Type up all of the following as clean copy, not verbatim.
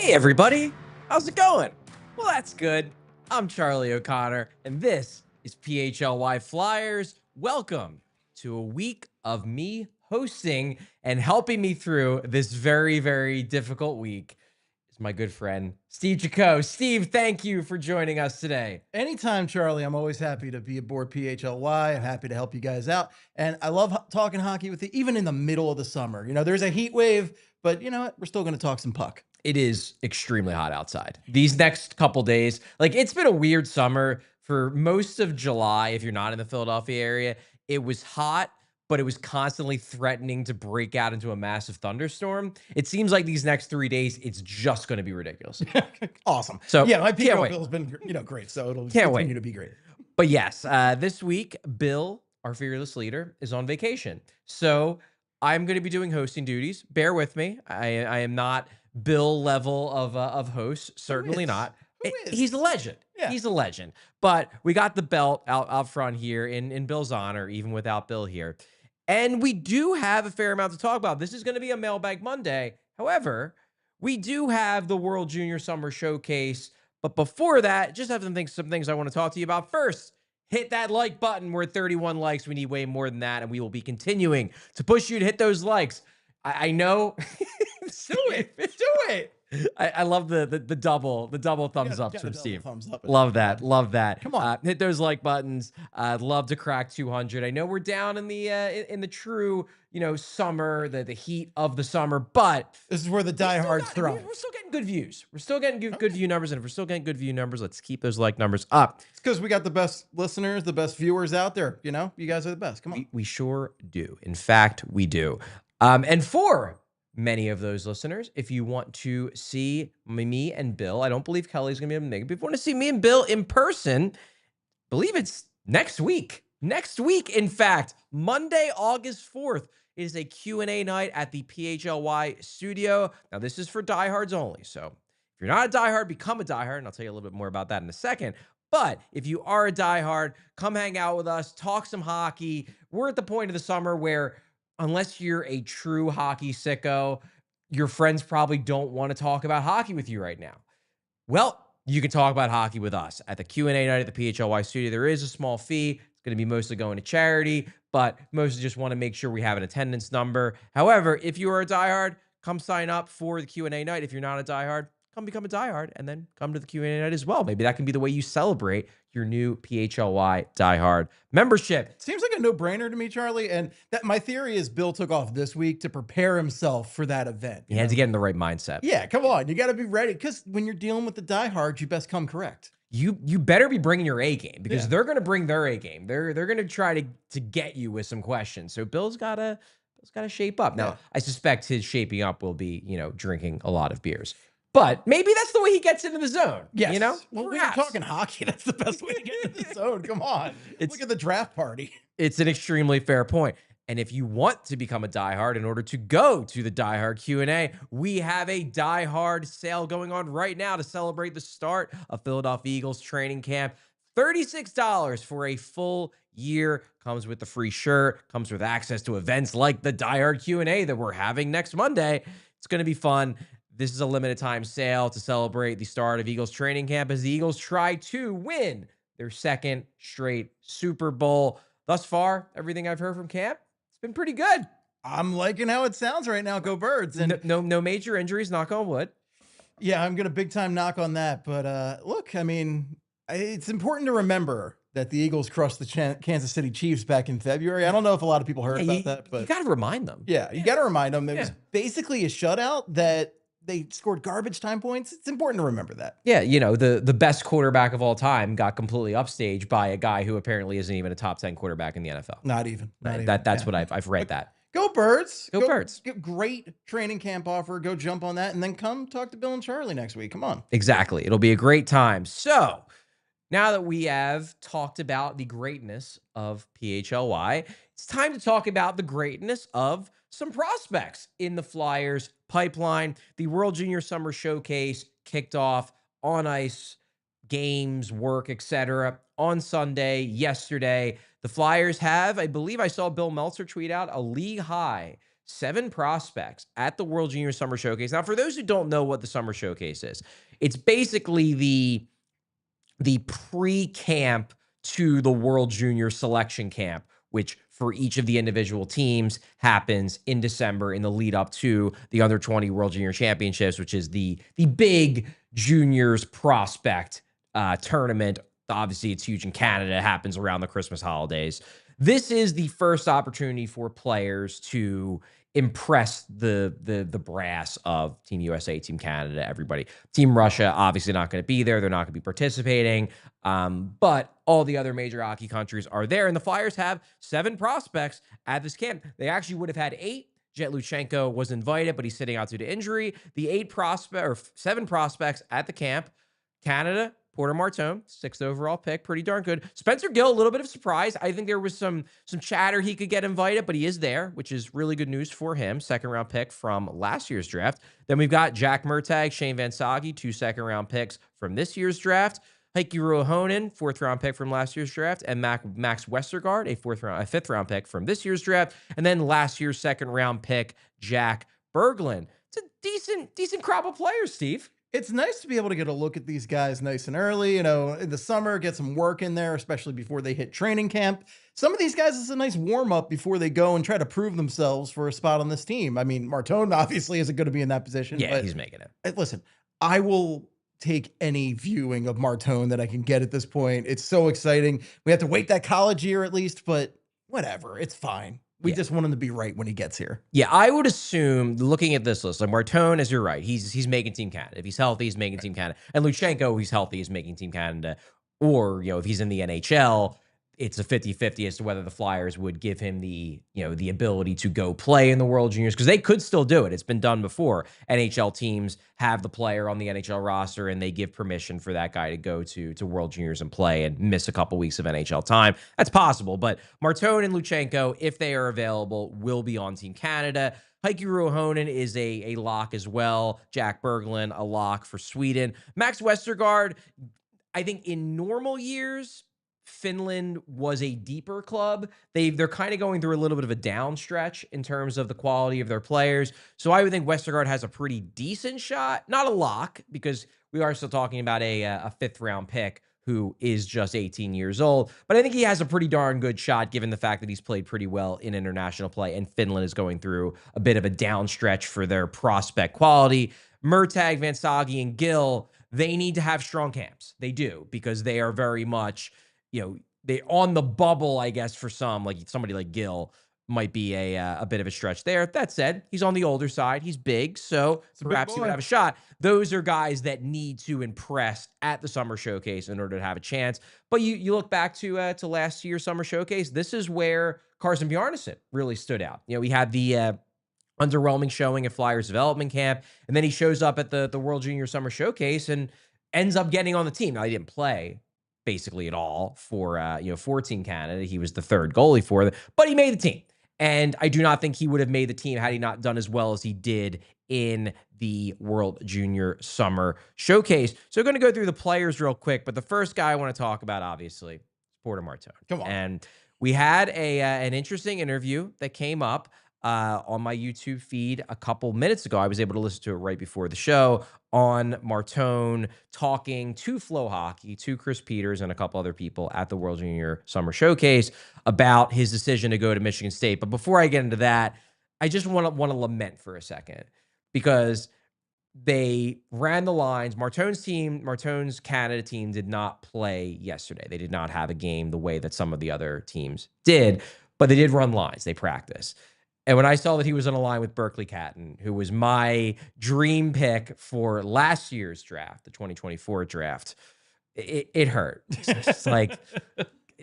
Hey everybody, how's it going? Well, that's good. I'm Charlie O'Connor, and this is PHLY Flyers. Welcome to a week of me hosting, and helping me through this very, very difficult week is my good friend, Steve Jaco. Steve, thank you for joining us today. Anytime, Charlie. I'm always happy to be aboard PHLY. I'm happy to help you guys out. And I love talking hockey with you, even in the middle of the summer. You know, there's a heat wave, but you know what? We're still going to talk some puck. It is extremely hot outside these next couple days. Like, it's been a weird summer for most of July. If you're not in the Philadelphia area, it was hot, but it was constantly threatening to break out into a massive thunderstorm. It seems like these next 3 days, it's just going to be ridiculous. Awesome. So yeah, my can't PO wait. bill's been, great. So it'll Can't continue wait. to be great. But yes, this week, Bill, our fearless leader, is on vacation. So I'm going to be doing hosting duties. Bear with me. I am not Bill level of host. Certainly not. Who is? He's a legend. Yeah. He's a legend. But we got the belt out front here in Bill's honor, even without Bill here. And we do have a fair amount to talk about. This is going to be a Mailbag Monday. However, we do have the World Junior Summer Showcase. But before that, just have some things I want to talk to you about. First, hit that like button. We're at 31 likes. We need way more than that, and we will be continuing to push you to hit those likes. I know. Do it. Do it. I love the double thumbs up from Steve. Love that. Come on. Hit those like buttons. I'd love to crack 200. I know we're down in the true, summer, the heat of the summer, but This is where the diehards thrive. we're still getting good views. We're still getting good view numbers, and if we're still getting good view numbers, let's keep those like numbers up. It's because we got the best listeners, the best viewers out there. You know, you guys are the best. Come on. We sure do. In fact, we do. And for many of those listeners, if you want to see me and Bill, I don't believe Kelly's going to be able to make it, but if you want to see me and Bill in person, believe it's next week. Next week, in fact, Monday, August 4th, is a Q&A night at the PHLY studio. Now, this is for diehards only, so if you're not a diehard, become a diehard, and I'll tell you a little bit more about that in a second. But if you are a diehard, come hang out with us, talk some hockey. We're at the point of the summer where, unless you're a true hockey sicko, your friends probably don't want to talk about hockey with you right now. Well, you can talk about hockey with us at the Q&A night at the PHLY studio. There is a small fee. It's going to be mostly going to charity, but mostly just want to make sure we have an attendance number. However, if you are a diehard, come sign up for the Q&A night. If you're not a diehard, come become a diehard and then come to the Q&A night as well. Maybe that can be the way you celebrate your new PHLY diehard membership. Seems like a no-brainer to me, Charlie. And that my theory is Bill took off this week to prepare himself for that event. He had to get in the right mindset. Yeah, come on. You got to be ready, because when you're dealing with the diehards, you best come correct. You better be bringing your A game, because Yeah. they're going to bring their A game. They're going to try to get you with some questions. So Bill's got to shape up. Now, Yeah. I suspect his shaping up will be, drinking a lot of beers. But maybe that's the way he gets into the zone. Yes. Well, Well, we're perhaps. talking hockey. That's the best way to get into the zone. Come on. Look at the draft party. It's an extremely fair point. And if you want to become a diehard in order to go to the diehard Q&A, we have a diehard sale going on right now to celebrate the start of Philadelphia Eagles training camp. $36 for a full year. Comes with the free shirt, comes with access to events like the diehard Q&A that we're having next Monday. It's going to be fun. This is a limited time sale to celebrate the start of Eagles training camp as the Eagles try to win their second straight Super Bowl. Thus far, everything I've heard from camp, it's been pretty good. I'm liking how it sounds right now. Go Birds. And no major injuries, knock on wood. yeah, I'm going to big time knock on that. But look, I mean, it's important to remember that the Eagles crushed the Kansas City Chiefs back in February. I don't know if a lot of people heard about that, but you got to remind them. Yeah, you got to remind them. It was basically a shutout that they scored garbage time points. It's important to remember that. Yeah, the best quarterback of all time got completely upstaged by a guy who apparently isn't even a top 10 quarterback in the NFL. Not even. That's what I've read that. Go Birds. Go Birds. Great training camp offer. Go jump on that and then come talk to Bill and Charlie next week. Come on. Exactly. It'll be a great time. So now that we have talked about the greatness of PHLY, it's time to talk about the greatness of some prospects in the Flyers pipeline. The World Junior Summer Showcase kicked off on ice, games, work, etc. on Sunday, yesterday. The Flyers have, I believe I saw Bill Meltzer tweet out, a league high 7 prospects at the World Junior Summer Showcase. Now, for those who don't know what the Summer Showcase is, it's basically the pre-camp to the World Junior Selection Camp, which for each of the individual teams happens in December in the lead up to the Under 20 World Junior Championships, which is the big juniors prospect tournament. Obviously, it's huge in Canada. It happens around the Christmas holidays. This is the first opportunity for players to impress the brass of Team USA, Team Canada, everybody. Team Russia, obviously not going to be there. They're not going to be participating. But all the other major hockey countries are there. And the Flyers have 7 prospects at this camp. They actually would have had 8. Jet Luchenko was invited, but he's sitting out due to injury. The 7 prospects at the camp: Canada, Porter Martone, 6th overall pick, pretty darn good. Spencer Gill, a little bit of surprise. I think there was some chatter he could get invited, but he is there, which is really good news for him. 2nd-round pick from last year's draft. Then we've got Jack Murtagh, Shane Vansaghi, 2 2nd-round picks from this year's draft. Heikki Ruohonen, 4th-round pick from last year's draft, and Max Westergaard, a 5th-round pick from this year's draft, and then last year's 2nd-round pick, Jack Berglund. It's a decent crop of players, Steve. It's nice to be able to get a look at these guys nice and early, you know, in the summer, get some work in there, especially before they hit training camp. Some of these guys is a nice warm up before they go and try to prove themselves for a spot on this team. I mean, Martone obviously isn't going to be in that position. Yeah, but he's making it. Listen, I will take any viewing of Martone that I can get at this point. It's so exciting. We have to wait that college year at least, but whatever, it's fine. We just want him to be right when he gets here. Yeah, I would assume, looking at this list, like Martone, as you're right, he's making Team Canada. If he's healthy, he's making Team Canada. And Luchenko, he's healthy, he's making Team Canada. Or, if he's in the NHL, it's a 50-50 as to whether the Flyers would give him the ability to go play in the World Juniors, because they could still do it. It's been done before. NHL teams have the player on the NHL roster, and they give permission for that guy to go to World Juniors and play and miss a couple weeks of NHL time. That's possible, but Martone and Luchenko, if they are available, will be on Team Canada. Heikki Ruohonen is a lock as well. Jack Berglund, a lock for Sweden. Max Westergaard, I think in normal years, Finland was a deeper club. They're kind of going through a little bit of a down stretch in terms of the quality of their players. So I would think Westergaard has a pretty decent shot. Not a lock, because we are still talking about a 5th-round pick who is just 18 years old. But I think he has a pretty darn good shot, given the fact that he's played pretty well in international play, and Finland is going through a bit of a down stretch for their prospect quality. Murtagh, Vansaghi, and Gill, they need to have strong camps. They do, because they are very much, they on the bubble, I guess, for some, like somebody like Gill might be a bit of a stretch there. That said, he's on the older side. He's big, so perhaps he would have a shot. Those are guys that need to impress at the Summer Showcase in order to have a chance. But you look back to last year's Summer Showcase, this is where Carson Bjarnason really stood out. We had the underwhelming showing at Flyers Development Camp, and then he shows up at the World Junior Summer Showcase and ends up getting on the team. Now, he didn't play basically at all for Team Canada. He was the 3rd goalie for them, but he made the team. And I do not think he would have made the team had he not done as well as he did in the World Junior Summer Showcase. So I'm going to go through the players real quick, but the first guy I want to talk about, obviously, is Porter Martone. Come on. And we had an interesting interview that came up on my YouTube feed a couple minutes ago. I was able to listen to it right before the show, on Martone talking to Flow Hockey, to Chris Peters and a couple other people at the World Junior Summer Showcase about his decision to go to Michigan State. But before I get into that, I just want to lament for a second, because they ran the lines. Martone's Canada team did not play yesterday. They did not have a game the way that some of the other teams did, but they did run lines. They practice. And when I saw that he was on a line with Berkeley Catton, who was my dream pick for last year's draft, the 2024 draft, it hurt. It's like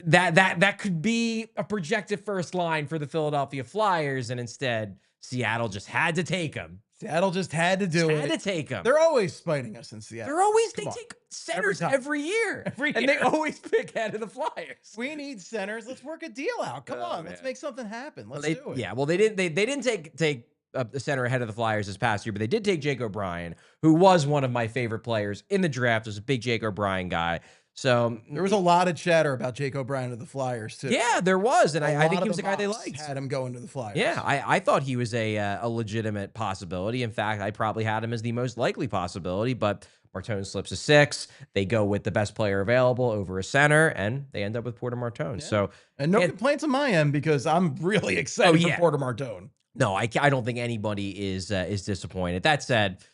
that could be a projected first line for the Philadelphia Flyers, and instead Seattle just had to take him. Seattle just had to do it. Had to take him. They're always spiting us in Seattle. They take centers every year. And they always pick ahead of the Flyers. We need centers. Let's work a deal out. Come on, let's make something happen. Let's do it. Yeah, well, they didn't take a center ahead of the Flyers this past year, but they did take Jake O'Brien, who was one of my favorite players in the draft. Was a big Jake O'Brien guy. So There was a lot of chatter about Jake O'Brien to the Flyers too. yeah, there was, and A I think lot he of was the a guy they Bucks liked. had him going to the Flyers. Yeah, I thought he was a legitimate possibility. In fact, I probably had him as the most likely possibility, but Martone slips a 6. They go with the best player available over a center, and they end up with Porter Martone. Yeah. So, And no complaints on my end because I'm really excited for yeah. Porter Martone. No, I don't think anybody is disappointed. That said,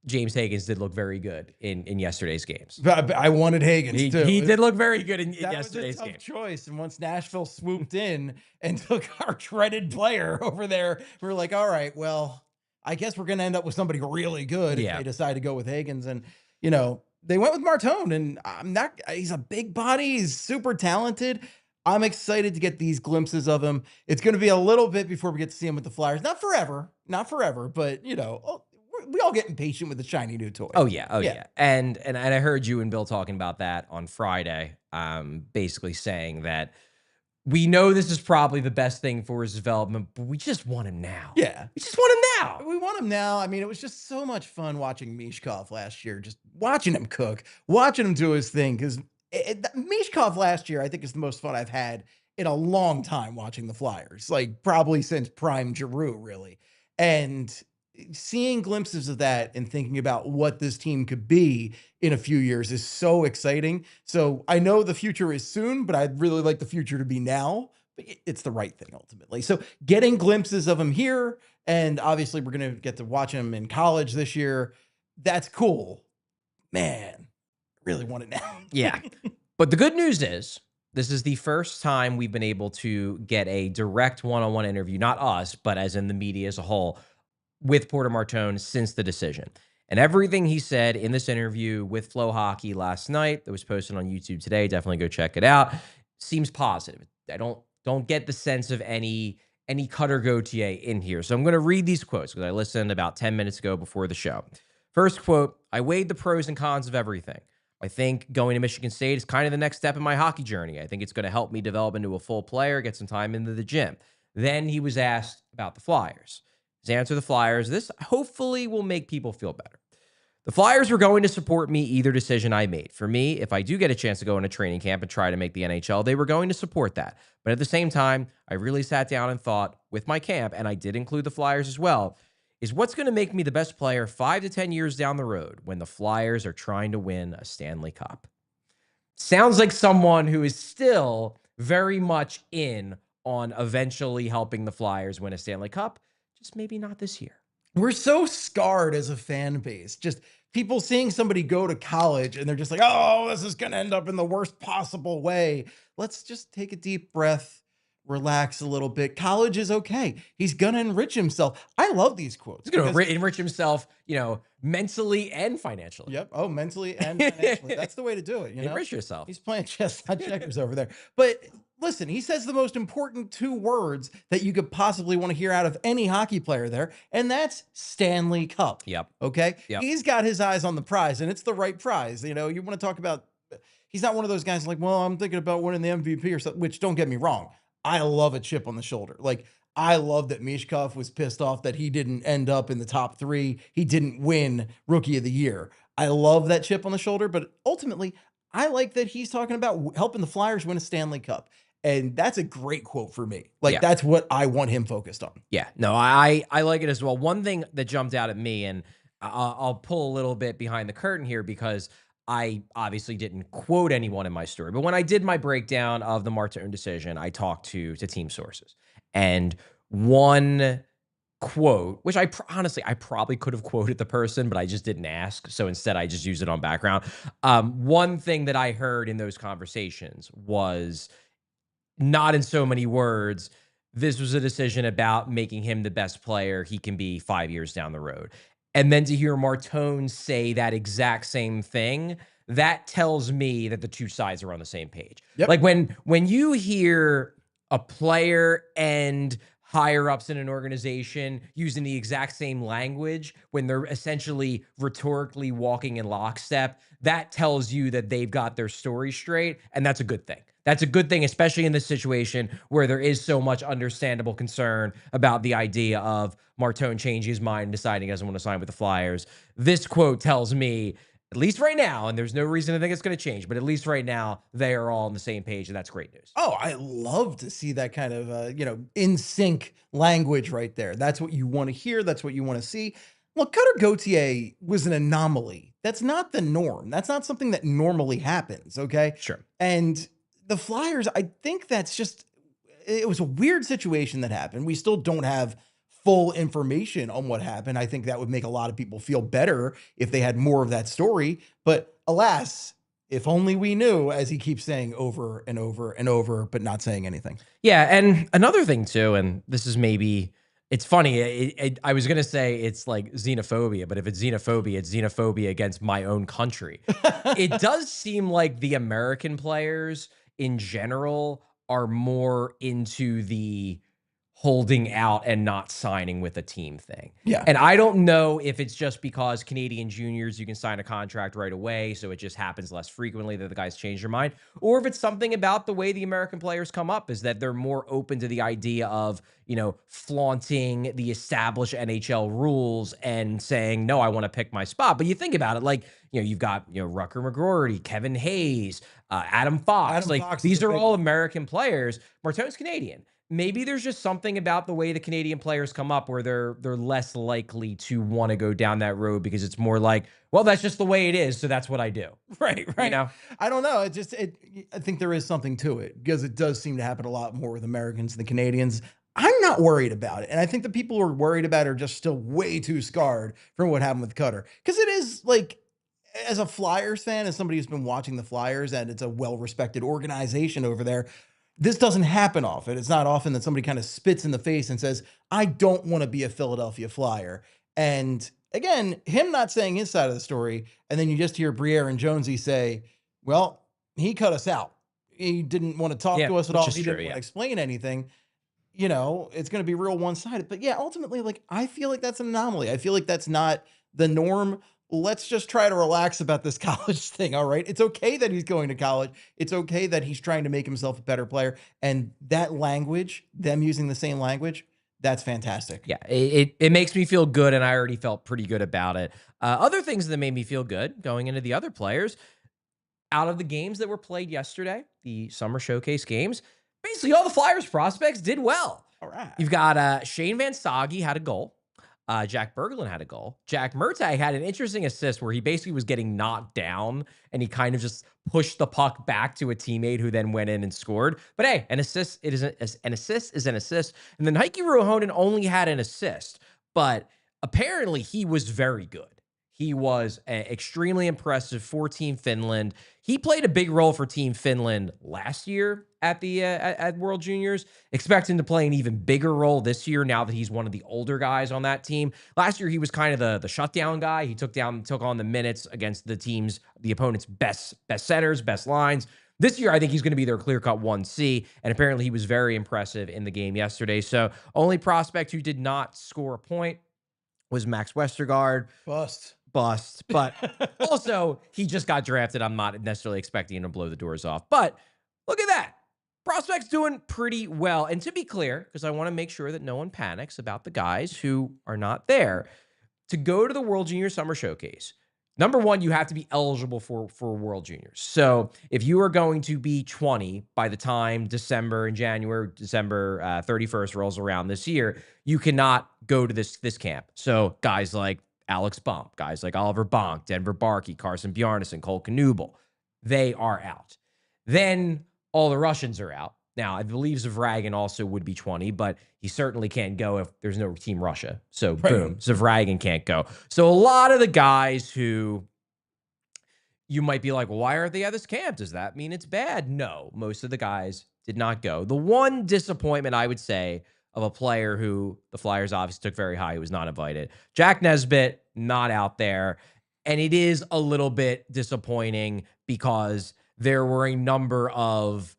James Higgins did look very good in yesterday's games. But I wanted Higgins too. He did look very good in That yesterday's was a game. tough choice. And once Nashville swooped in and took our dreaded player over there, we were like, all right, well, I guess we're going to end up with somebody really good if they decide to go with Higgins. And, you know, they went with Martone, and he's a big body. He's super talented. I'm excited to get these glimpses of him. It's going to be a little bit before we get to see him with the Flyers. Not forever, but, you know, we all get impatient with the shiny new toy. Oh yeah. And I heard you and Bill talking about that on Friday, basically saying that we know this is probably the best thing for his development, but we just want him now. Yeah. We just want him now. We want him now. I mean, it was just so much fun watching Michkov last year, just watching him cook, watching him do his thing. Because Michkov last year, I think, is the most fun I've had in a long time watching the Flyers, like probably since prime Giroux, really. And seeing glimpses of that and thinking about what this team could be in a few years is so exciting. So I know the future is soon, but I'd really like the future to be now. But it's the right thing ultimately. So getting glimpses of him here, and obviously we're going to get to watch him in college this year. That's cool. Man, really want it now. Yeah. But the good news is this is the first time we've been able to get a direct one-on-one interview, not us, but as in the media as a whole, with Porter Martone since the decision. And everything he said in this interview with Flow Hockey last night that was posted on YouTube today, definitely go check it out, seems positive. I don't get the sense of any Cutter Gauthier in here. So I'm going to read these quotes because I listened about 10 minutes ago before the show. First quote, I weighed the pros and cons of everything. I think going to Michigan State is kind of the next step in my hockey journey. I think it's going to help me develop into a full player, get some time into the gym. Then he was asked about the Flyers. His answer to the Flyers, this hopefully will make people feel better. The Flyers were going to support me either decision I made. For me, if I do get a chance to go into training camp and try to make the NHL, they were going to support that. But at the same time, I really sat down and thought with my camp, and I did include the Flyers as well, is what's going to make me the best player 5 to 10 years down the road when the Flyers are trying to win a Stanley Cup. Sounds like someone who is still very much in on eventually helping the Flyers win a Stanley Cup. Just maybe not this year. We're so scarred as a fan base. Just people seeing somebody go to college and they're just like, oh, this is going to end up in the worst possible way. Let's just take a deep breath, relax a little bit. College is okay. He's going to enrich himself. I love these quotes. He's going to enrich himself, mentally and financially. Yep. Oh, mentally and financially. That's the way to do it. Enrich yourself. He's playing chess, not checkers over there. But listen, he says the most important 2 words that you could possibly want to hear out of any hockey player there, and that's Stanley Cup. Yep. Okay? Yep. He's got his eyes on the prize, and it's the right prize. You want to talk about, he's not one of those guys like, well, I'm thinking about winning the MVP or something, which don't get me wrong. I love a chip on the shoulder. Like, I love that Michkov was pissed off that he didn't end up in the top 3. He didn't win Rookie of the Year. I love that chip on the shoulder, but ultimately, I like that he's talking about helping the Flyers win a Stanley Cup. And that's a great quote for me. Like, that's what I want him focused on. Yeah, no, I like it as well. One thing that jumped out at me, and I'll pull a little bit behind the curtain here because I obviously didn't quote anyone in my story. But when I did my breakdown of the Martone decision, I talked to team sources. And one quote, which honestly, I probably could have quoted the person, but I just didn't ask. So instead, I just used it on background. One thing that I heard in those conversations was, not in so many words, this was a decision about making him the best player he can be 5 years down the road. And then to hear Martone say that exact same thing, that tells me that the two sides are on the same page. Yep. Like when you hear a player and higher ups in an organization using the exact same language when they're essentially rhetorically walking in lockstep, that tells you that they've got their story straight, and that's a good thing. That's a good thing, especially in this situation where there is so much understandable concern about the idea of Martone changing his mind and deciding he doesn't want to sign with the Flyers. This quote tells me At least right now, and there's no reason to think it's going to change, but at least right now, they are all on the same page, and that's great news. Oh, I love to see that kind of, in sync language right there. That's what you want to hear. That's what you want to see. Well, Cutter Gauthier was an anomaly. That's not the norm. That's not something that normally happens. Okay. Sure. And the Flyers, I think that's just, it was a weird situation that happened. We still don't have full information on what happened. I think that would make a lot of people feel better if they had more of that story. But alas, if only we knew, as he keeps saying over and over and over, but not saying anything. Yeah, and another thing too, and this is maybe it's funny. I was gonna say it's like xenophobia, but if it's xenophobia against my own country. It does seem like the American players in general are more into the holding out and not signing with a team thing. Yeah. And I don't know if it's just because Canadian juniors, you can sign a contract right away, so it just happens less frequently that the guys change their mind, or if it's something about the way the American players come up is that they're more open to the idea of, flaunting the established NHL rules and saying, no, I want to pick my spot. But you think about it, like, you've got, Rucker McGroarty, Kevin Hayes, Adam Fox. Adam Like, Fox is these a are big all one. American players. Martone's Canadian. Maybe there's just something about the way the Canadian players come up where they're less likely to want to go down that road because it's more like, well, that's just the way it is, so that's what I do. Right, You right. know? I don't know. I think there is something to it because it does seem to happen a lot more with Americans than Canadians. I'm not worried about it. And I think the people who are worried about it are just still way too scarred from what happened with Cutter. Because it is like, as a Flyers fan, as somebody who's been watching the Flyers, and it's a well-respected organization over there, this doesn't happen often. It's not often that somebody kind of spits in the face and says, I don't want to be a Philadelphia Flyer. And again, him not saying his side of the story, and then you just hear Briere and Jonesy say, well, he cut us out. He didn't want to talk Yeah, to us at which all. is He true, didn't want yeah. to explain anything. It's going to be real one-sided. But yeah, ultimately, like, I feel like that's an anomaly. I feel like that's not the norm. Let's just try to relax about this college thing. All right. It's okay that he's going to college. It's okay that he's trying to make himself a better player. And that language, them using the same language, that's fantastic. Yeah, it makes me feel good, and I already felt pretty good about it. Other things that made me feel good going into the other players, out of the games that were played yesterday, the summer showcase games, basically all the Flyers prospects did well. All right. You've got Shane Vansaghi had a goal. Jack Berglund had a goal. Jack Murtagh had an interesting assist where he basically was getting knocked down and he kind of just pushed the puck back to a teammate who then went in and scored. But hey, an assist an assist is an assist. And then Heikki Ruohonen only had an assist, but apparently he was very good. He was extremely impressive for Team Finland. He played a big role for Team Finland last year at the at World Juniors. Expect him to play an even bigger role this year now that he's one of the older guys on that team. Last year he was kind of the shutdown guy. He took on the minutes against the opponent's best centers, best lines. This year, I think he's going to be their clear-cut 1C, and apparently he was very impressive in the game yesterday. So only prospect who did not score a point was Max Westergaard. Bust, but also he just got drafted. I'm not necessarily expecting him to blow the doors off, but look at that. Prospects doing pretty well. And to be clear, because I want to make sure that no one panics about the guys who are not there, to go to the World Junior Summer Showcase, number one, you have to be eligible for World Juniors. So if you are going to be 20 by the time December 31st rolls around this year, you cannot go to this camp. So guys like Alex Bump, guys like Oliver Bonk, Denver Barkey, Carson Bjarnason, Cole Knubel, they are out. Then all the Russians are out. Now, I believe Zavragin also would be 20, but he certainly can't go if there's no Team Russia. So, Right. boom, Zavragin can't go. So, a lot of the guys who you might be like, well, why aren't they at this camp? Does that mean it's bad? No, most of the guys did not go. The one disappointment I would say of a player who the Flyers obviously took very high, who was not invited, Jack Nesbitt, not out there. And it is a little bit disappointing because there were a number of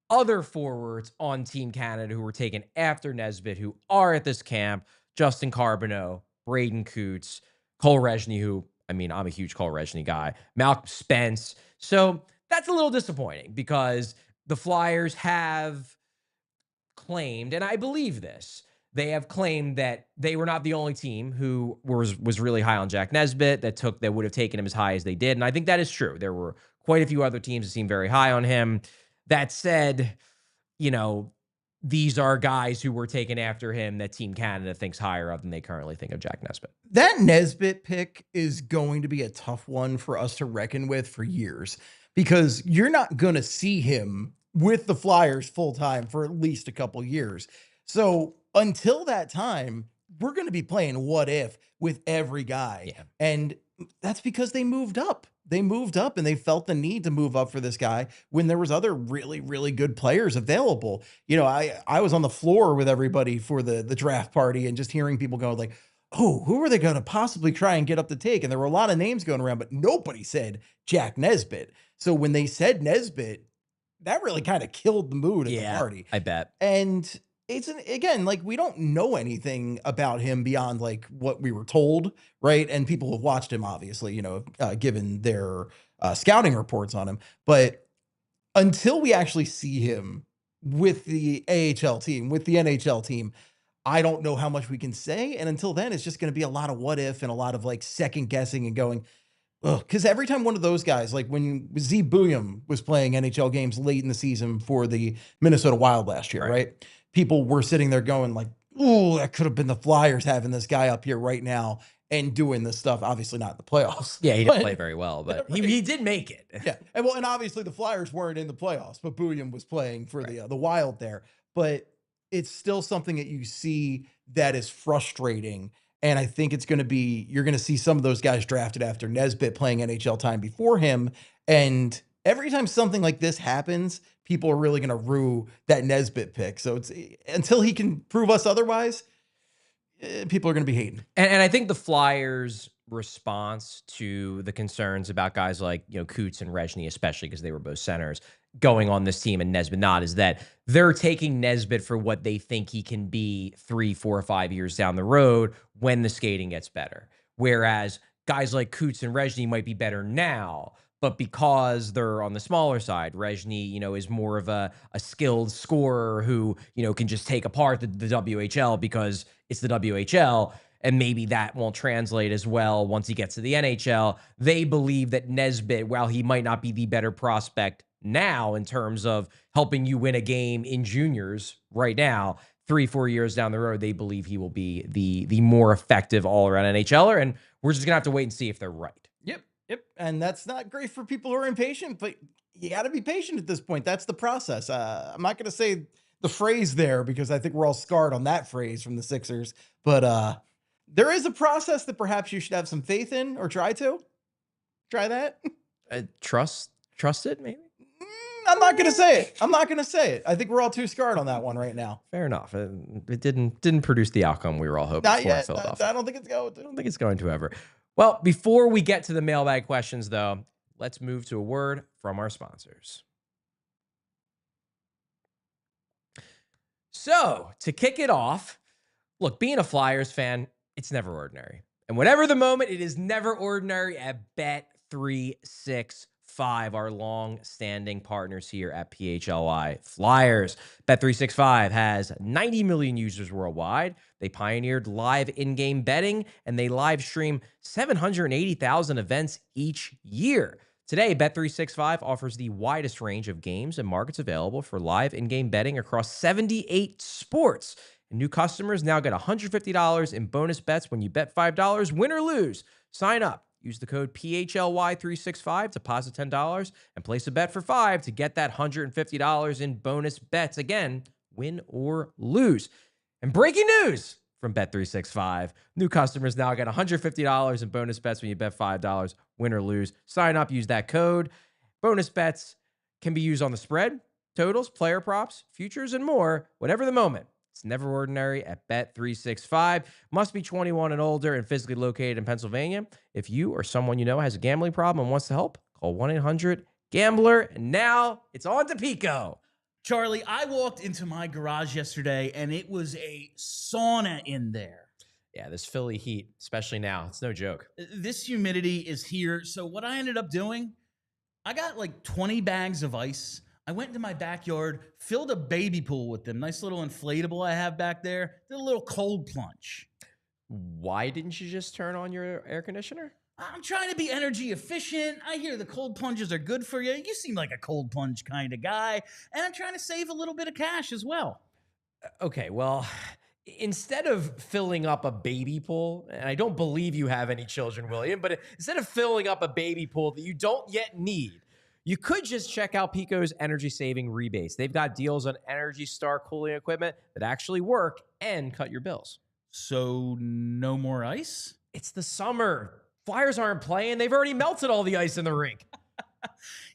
other forwards on Team Canada who were taken after Nesbitt who are at this camp. Justin Carbonneau, Braden Coots, Cole Rezny, who, I mean, I'm a huge Cole Rezny guy, Malcolm Spence. So that's a little disappointing because the Flyers have claimed, and I believe this, they have claimed that they were not the only team who was really high on Jack Nesbitt, that would have taken him as high as they did. And I think that is true. There were quite a few other teams that seemed very high on him. That said, you know, these are guys who were taken after him that Team Canada thinks higher of than they currently think of Jack Nesbitt. That Nesbitt pick is going to be a tough one for us to reckon with for years, because you're not going to see him with the Flyers full time for at least a couple years. So until that time, we're going to be playing what if with every guy. Yeah. And that's because they moved up. They moved up and they felt the need to move up for this guy when there was other really, really good players available. You know, I was on the floor with everybody for the draft party and just hearing people go like, oh, who are they going to possibly try and get up to take? And there were a lot of names going around, but nobody said Jack Nesbitt. So when they said Nesbitt, that really kind of killed the mood at the party. I bet. And it's again, like, we don't know anything about him beyond like what we were told, right? And people have watched him, obviously, you know, given their scouting reports on him. But until we actually see him with the AHL team, with the NHL team, I don't know how much we can say. And until then, it's just going to be a lot of what if and a lot of like second guessing and going, because every time one of those guys, like when Z Bouillon was playing NHL games late in the season for the Minnesota Wild last year, right? People were sitting there going like, oh, that could have been the Flyers having this guy up here right now and doing this stuff. Obviously not in the playoffs. Yeah, he didn't play very well, but he did make it. Yeah. And well, and obviously the Flyers weren't in the playoffs, but Bouillon was playing for the Wild there. But it's still something that you see that is frustrating. And I think it's going to be, you're going to see some of those guys drafted after Nesbitt playing NHL time before him. And every time something like this happens, people are really going to rue that Nesbitt pick. So it's until he can prove us otherwise, people are going to be hating. And I think the Flyers' response to the concerns about guys like, you know, Coots and Rezhny, especially because they were both centers, going on this team and Nesbitt not, is that they're taking Nesbitt for what they think he can be 3, 4, or 5 years down the road when the skating gets better. Whereas guys like Coots and Rezhny might be better now, but because they're on the smaller side, Rezhny, you know, is more of a skilled scorer who, you know, can just take apart the WHL because it's the WHL, and maybe that won't translate as well once he gets to the NHL. They believe that Nesbitt, while he might not be the better prospect now in terms of helping you win a game in juniors right now, 3, 4 years down the road, they believe he will be the more effective all-around NHLer, and we're just gonna have to wait and see if they're right. Yep. And that's not great for people who are impatient, but you got to be patient at this point. That's the process. I'm not going to say the phrase there because I think we're all scarred on that phrase from the Sixers, but there is a process that perhaps you should have some faith in or try that. Trust it, maybe? I'm not going to say it. I think we're all too scarred on that one right now. Fair enough. It didn't produce the outcome we were all hoping for in Philadelphia. I don't think it's going to. I don't think it's going to ever. Well, before we get to the mailbag questions, though, let's move to a word from our sponsors. So, to kick it off, look, being a Flyers fan, it's never ordinary. And whatever the moment, it is never ordinary at Bet365, our long-standing partners here at PHLY Flyers. Bet365 has 90 million users worldwide. They pioneered live in-game betting, and they live stream 780,000 events each year. Today, Bet365 offers the widest range of games and markets available for live in-game betting across 78 sports. And new customers now get $150 in bonus bets when you bet $5, win or lose. Sign up. Use the code PHLY365, deposit $10, and place a bet for $5 to get that $150 in bonus bets. Again, win or lose. And breaking news from Bet365. New customers now get $150 in bonus bets when you bet $5, win or lose. Sign up, use that code. Bonus bets can be used on the spread, totals, player props, futures, and more, whatever the moment. It's never ordinary at Bet365. Must be 21 and older and physically located in Pennsylvania. If you or someone you know has a gambling problem and wants to help, call 1-800-GAMBLER. And now it's on to Pico. Charlie, I walked into my garage yesterday, and it was a sauna in there. Yeah, this Philly heat, especially now, it's no joke. This humidity is here. So what I ended up doing, I got like 20 bags of ice. I went into my backyard, filled a baby pool with them. Nice little inflatable I have back there. Did a little cold plunge. Why didn't you just turn on your air conditioner? I'm trying to be energy efficient. I hear the cold plunges are good for you. You seem like a cold plunge kind of guy. And I'm trying to save a little bit of cash as well. Okay, well, instead of filling up a baby pool, and I don't believe you have any children, William, but instead of filling up a baby pool that you don't yet need, you could just check out Pico's energy saving rebates. They've got deals on Energy Star cooling equipment that actually work and cut your bills. So no more ice? It's the summer. Flyers aren't playing. They've already melted all the ice in the rink.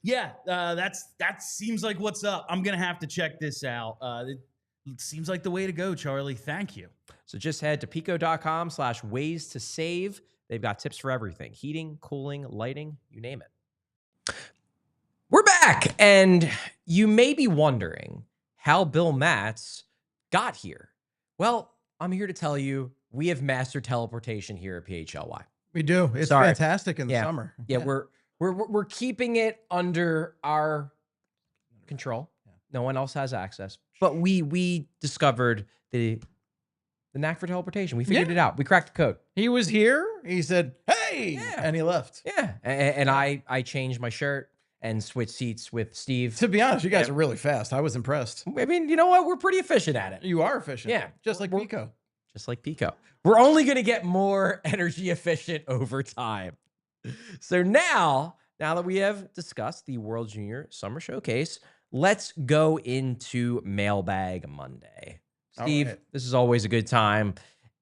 Yeah, that seems like what's up. I'm going to have to check this out. It seems like the way to go, Charlie. Thank you. So just head to pico.com/ways to save. They've got tips for everything. Heating, cooling, lighting, you name it. We're back. And you may be wondering how Bill Matz got here. Well, I'm here to tell you we have mastered teleportation here at PHLY. We do. It's Sorry. fantastic in the summer. Yeah, we're keeping it under our control. No one else has access. But we discovered the knack for teleportation. We figured it out. We cracked the code. He was here. He said, "Hey," and he left. Yeah, and I changed my shirt and switched seats with Steve. To be honest, you guys are really fast. I was impressed. I mean, you know what? We're pretty efficient at it. You are efficient. Yeah. Just like Pico. Just like Pico. We're only going to get more energy efficient over time. So now that we have discussed the World Junior Summer Showcase, let's go into Mailbag Monday. Steve, this is always a good time.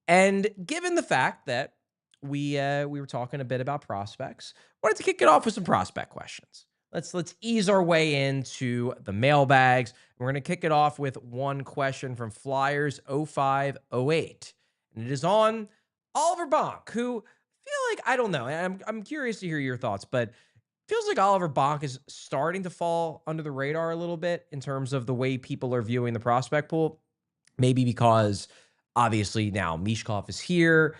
And given the fact that we were talking a bit about prospects, I wanted to kick it off with some prospect questions. Let's ease our way into the mailbags. We're going to kick it off with one question from Flyers 0508. And it is on Oliver Bonk, who feel like, I don't know, I'm curious to hear your thoughts, but feels like Oliver Bonk is starting to fall under the radar a little bit in terms of the way people are viewing the prospect pool. Maybe because obviously now Michkov is here.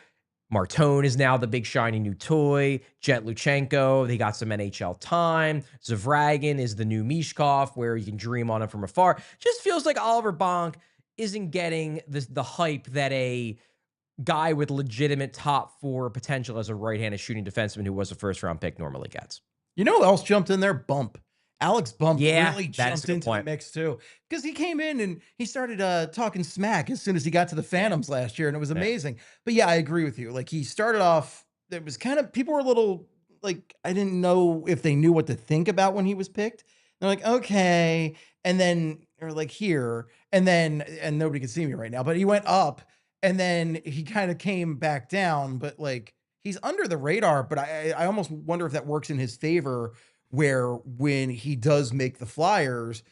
Martone is now the big shiny new toy. Jet Luchenko, they got some NHL time. Zavragin is the new Michkov, where you can dream on him from afar. Just feels like Oliver Bonk isn't getting the hype that a guy with legitimate top 4 potential as a right-handed shooting defenseman who was a first-round pick normally gets. You know who else jumped in there? Bump. Alex Bump really jumped into the mix too, because he came in and he started talking smack as soon as he got to the Phantoms last year, and it was amazing. But yeah, I agree with you. Like, he started off, it was kind of, people were a little like, I didn't know if they knew what to think about when he was picked. They're like, okay, and then or like here, and nobody can see me right now, but he went up, and then he kind of came back down, but like, he's under the radar. But I almost wonder if that works in his favor, where when he does make the Flyers,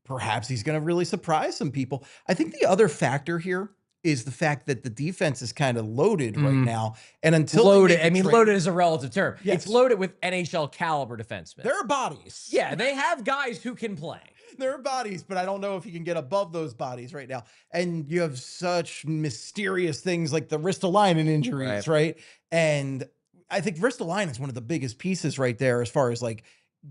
perhaps he's going to really surprise some people. I think the other factor here is the fact that the defense is kind of loaded right now. And until loaded, I mean, loaded is a relative term. Yes. It's loaded with NHL caliber defensemen. There are bodies. Yeah, they have guys who can play. There are bodies, but I don't know if he can get above those bodies right now. And you have such mysterious things like the Ristolainen injuries, right? And I think Ristolainen is one of the biggest pieces right there as far as like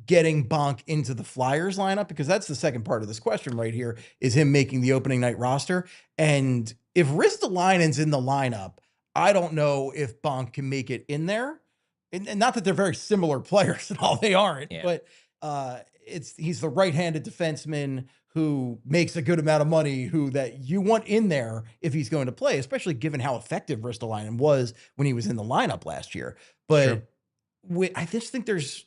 getting Bonk into the Flyers lineup, because that's the second part of this question right here, is him making the opening night roster. And if Ristolainen's in the lineup, I don't know if Bonk can make it in there. And not that they're very similar players at all, they aren't, but he's the right-handed defenseman who makes a good amount of money, who that you want in there if he's going to play, especially given how effective Ristolainen was when he was in the lineup last year. But I just think there's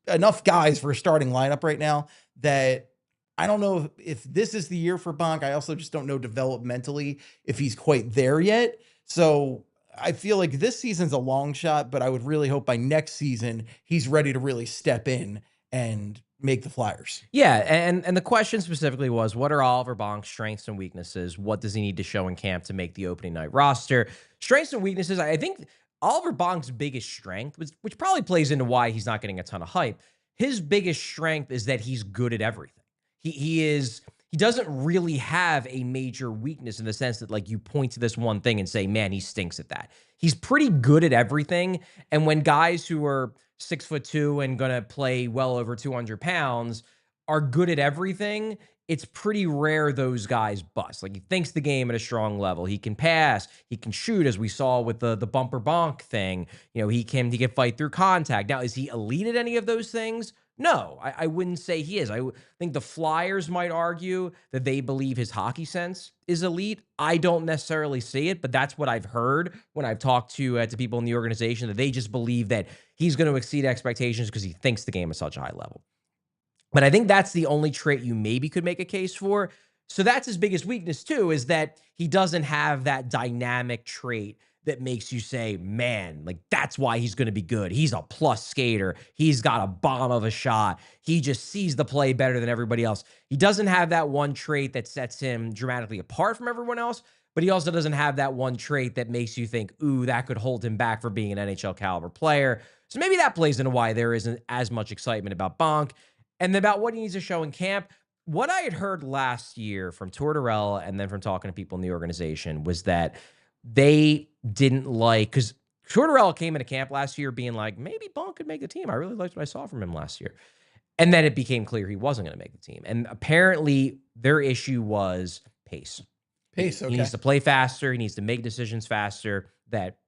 enough guys for a starting lineup right now that I don't know if this is the year for Bonk. I also just don't know developmentally if he's quite there yet. So I feel like this season's a long shot, but I would really hope by next season he's ready to really step in and make the Flyers. Yeah, and the question specifically was, what are Oliver Bonk's strengths and weaknesses? What does he need to show in camp to make the opening night roster? Strengths and weaknesses, I think Oliver Bonk's biggest strength, which probably plays into why he's not getting a ton of hype, his biggest strength is that he's good at everything. He doesn't really have a major weakness in the sense that, like, you point to this one thing and say, man, he stinks at that. He's pretty good at everything. And when guys who are 6'2" and going to play well over 200 pounds are good at everything, it's pretty rare those guys bust. Like, he thinks the game at a strong level. He can pass, he can shoot, as we saw with the bumper bonk thing. You know, he can fight through contact. Now, is he elite at any of those things? No, I wouldn't say he is. Think the Flyers might argue that they believe his hockey sense is elite. I don't necessarily see it, but that's what I've heard when I've talked to people in the organization, that they just believe that he's going to exceed expectations because he thinks the game is such a high level. But I think that's the only trait you maybe could make a case for. So that's his biggest weakness too, is that he doesn't have that dynamic trait that makes you say, man, like, that's why he's going to be good. He's a plus skater. He's got a bomb of a shot. He just sees the play better than everybody else. He doesn't have that one trait that sets him dramatically apart from everyone else, but he also doesn't have that one trait that makes you think, ooh, that could hold him back from being an NHL caliber player. So maybe that plays into why there isn't as much excitement about Bonk. And about what he needs to show in camp, what I had heard last year from Tortorella and then from talking to people in the organization was that they didn't like, because Tortorella came into camp last year being like, maybe Bonk could make the team. I really liked what I saw from him last year. And then it became clear he wasn't going to make the team. And apparently their issue was pace. Pace, okay. He needs to play faster. He needs to make decisions faster. That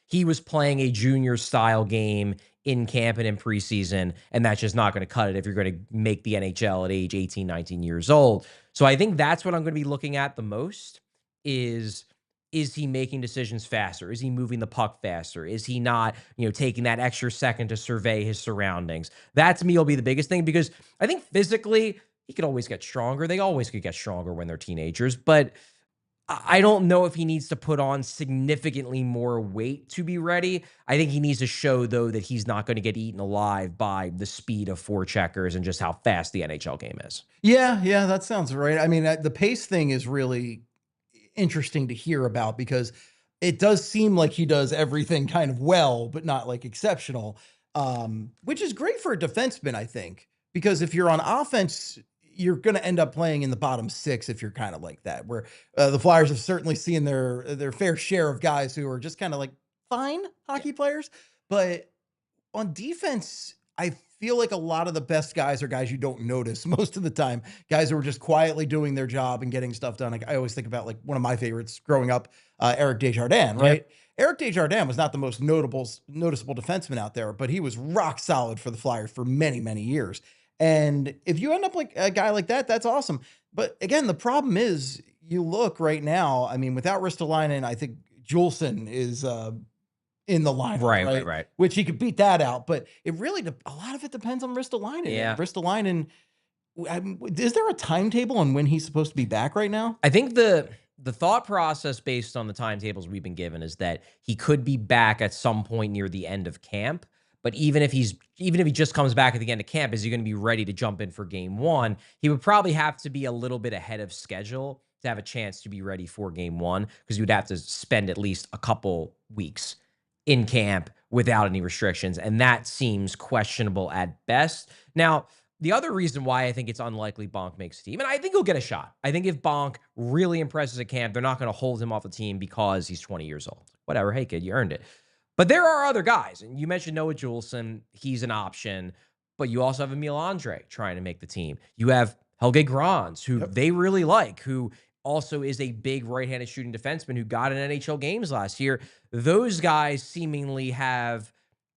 he was playing a junior style game in camp and in preseason, and that's just not going to cut it if you're going to make the NHL at age 18, 19 years old. So I think that's what I'm going to be looking at the most is he making decisions faster? Is he moving the puck faster? Is he not, taking that extra second to survey his surroundings? That to me will be the biggest thing, because I think physically he could always get stronger. They always could get stronger when they're teenagers, but I don't know if he needs to put on significantly more weight to be ready. I think he needs to show, though, that he's not going to get eaten alive by the speed of forecheckers and just how fast the NHL game is. Yeah, that sounds right. I mean, the pace thing is really interesting to hear about, because it does seem like he does everything kind of well, but not like exceptional, which is great for a defenseman, I think, because if you're on offense, you're going to end up playing in the bottom six if you're kind of like that, where the Flyers have certainly seen their fair share of guys who are just kind of like fine hockey players. But on defense, I feel like a lot of the best guys are guys you don't notice most of the time, guys who are just quietly doing their job and getting stuff done. Like, I always think about, like, one of my favorites growing up, Eric Desjardins, right? Yeah. Eric Desjardins was not the most noticeable defenseman out there, but he was rock solid for the Flyers for many, many years. And if you end up like a guy like that, that's awesome. But again, the problem is, you look right now, I mean, without Ristolainen, I think Juleson is in the lineup, right? Which he could beat that out. But it really, a lot of it depends on Ristolainen. Yeah. Ristolainen, is there a timetable on when he's supposed to be back right now? I think the thought process based on the timetables we've been given is that he could be back at some point near the end of camp. But even if he just comes back at the end of camp, is he going to be ready to jump in for game one? He would probably have to be a little bit ahead of schedule to have a chance to be ready for game one, because you would have to spend at least a couple weeks in camp without any restrictions. And that seems questionable at best. Now, the other reason why I think it's unlikely Bonk makes a team, and I think he'll get a shot. I think if Bonk really impresses at camp, they're not going to hold him off the team because he's 20 years old. Whatever. Hey, kid, you earned it. But there are other guys, and you mentioned Noah Juleson. He's an option, but you also have Emil Andre trying to make the team. You have Helge Grans, who they really like, who also is a big right-handed shooting defenseman who got in NHL games last year. Those guys seemingly have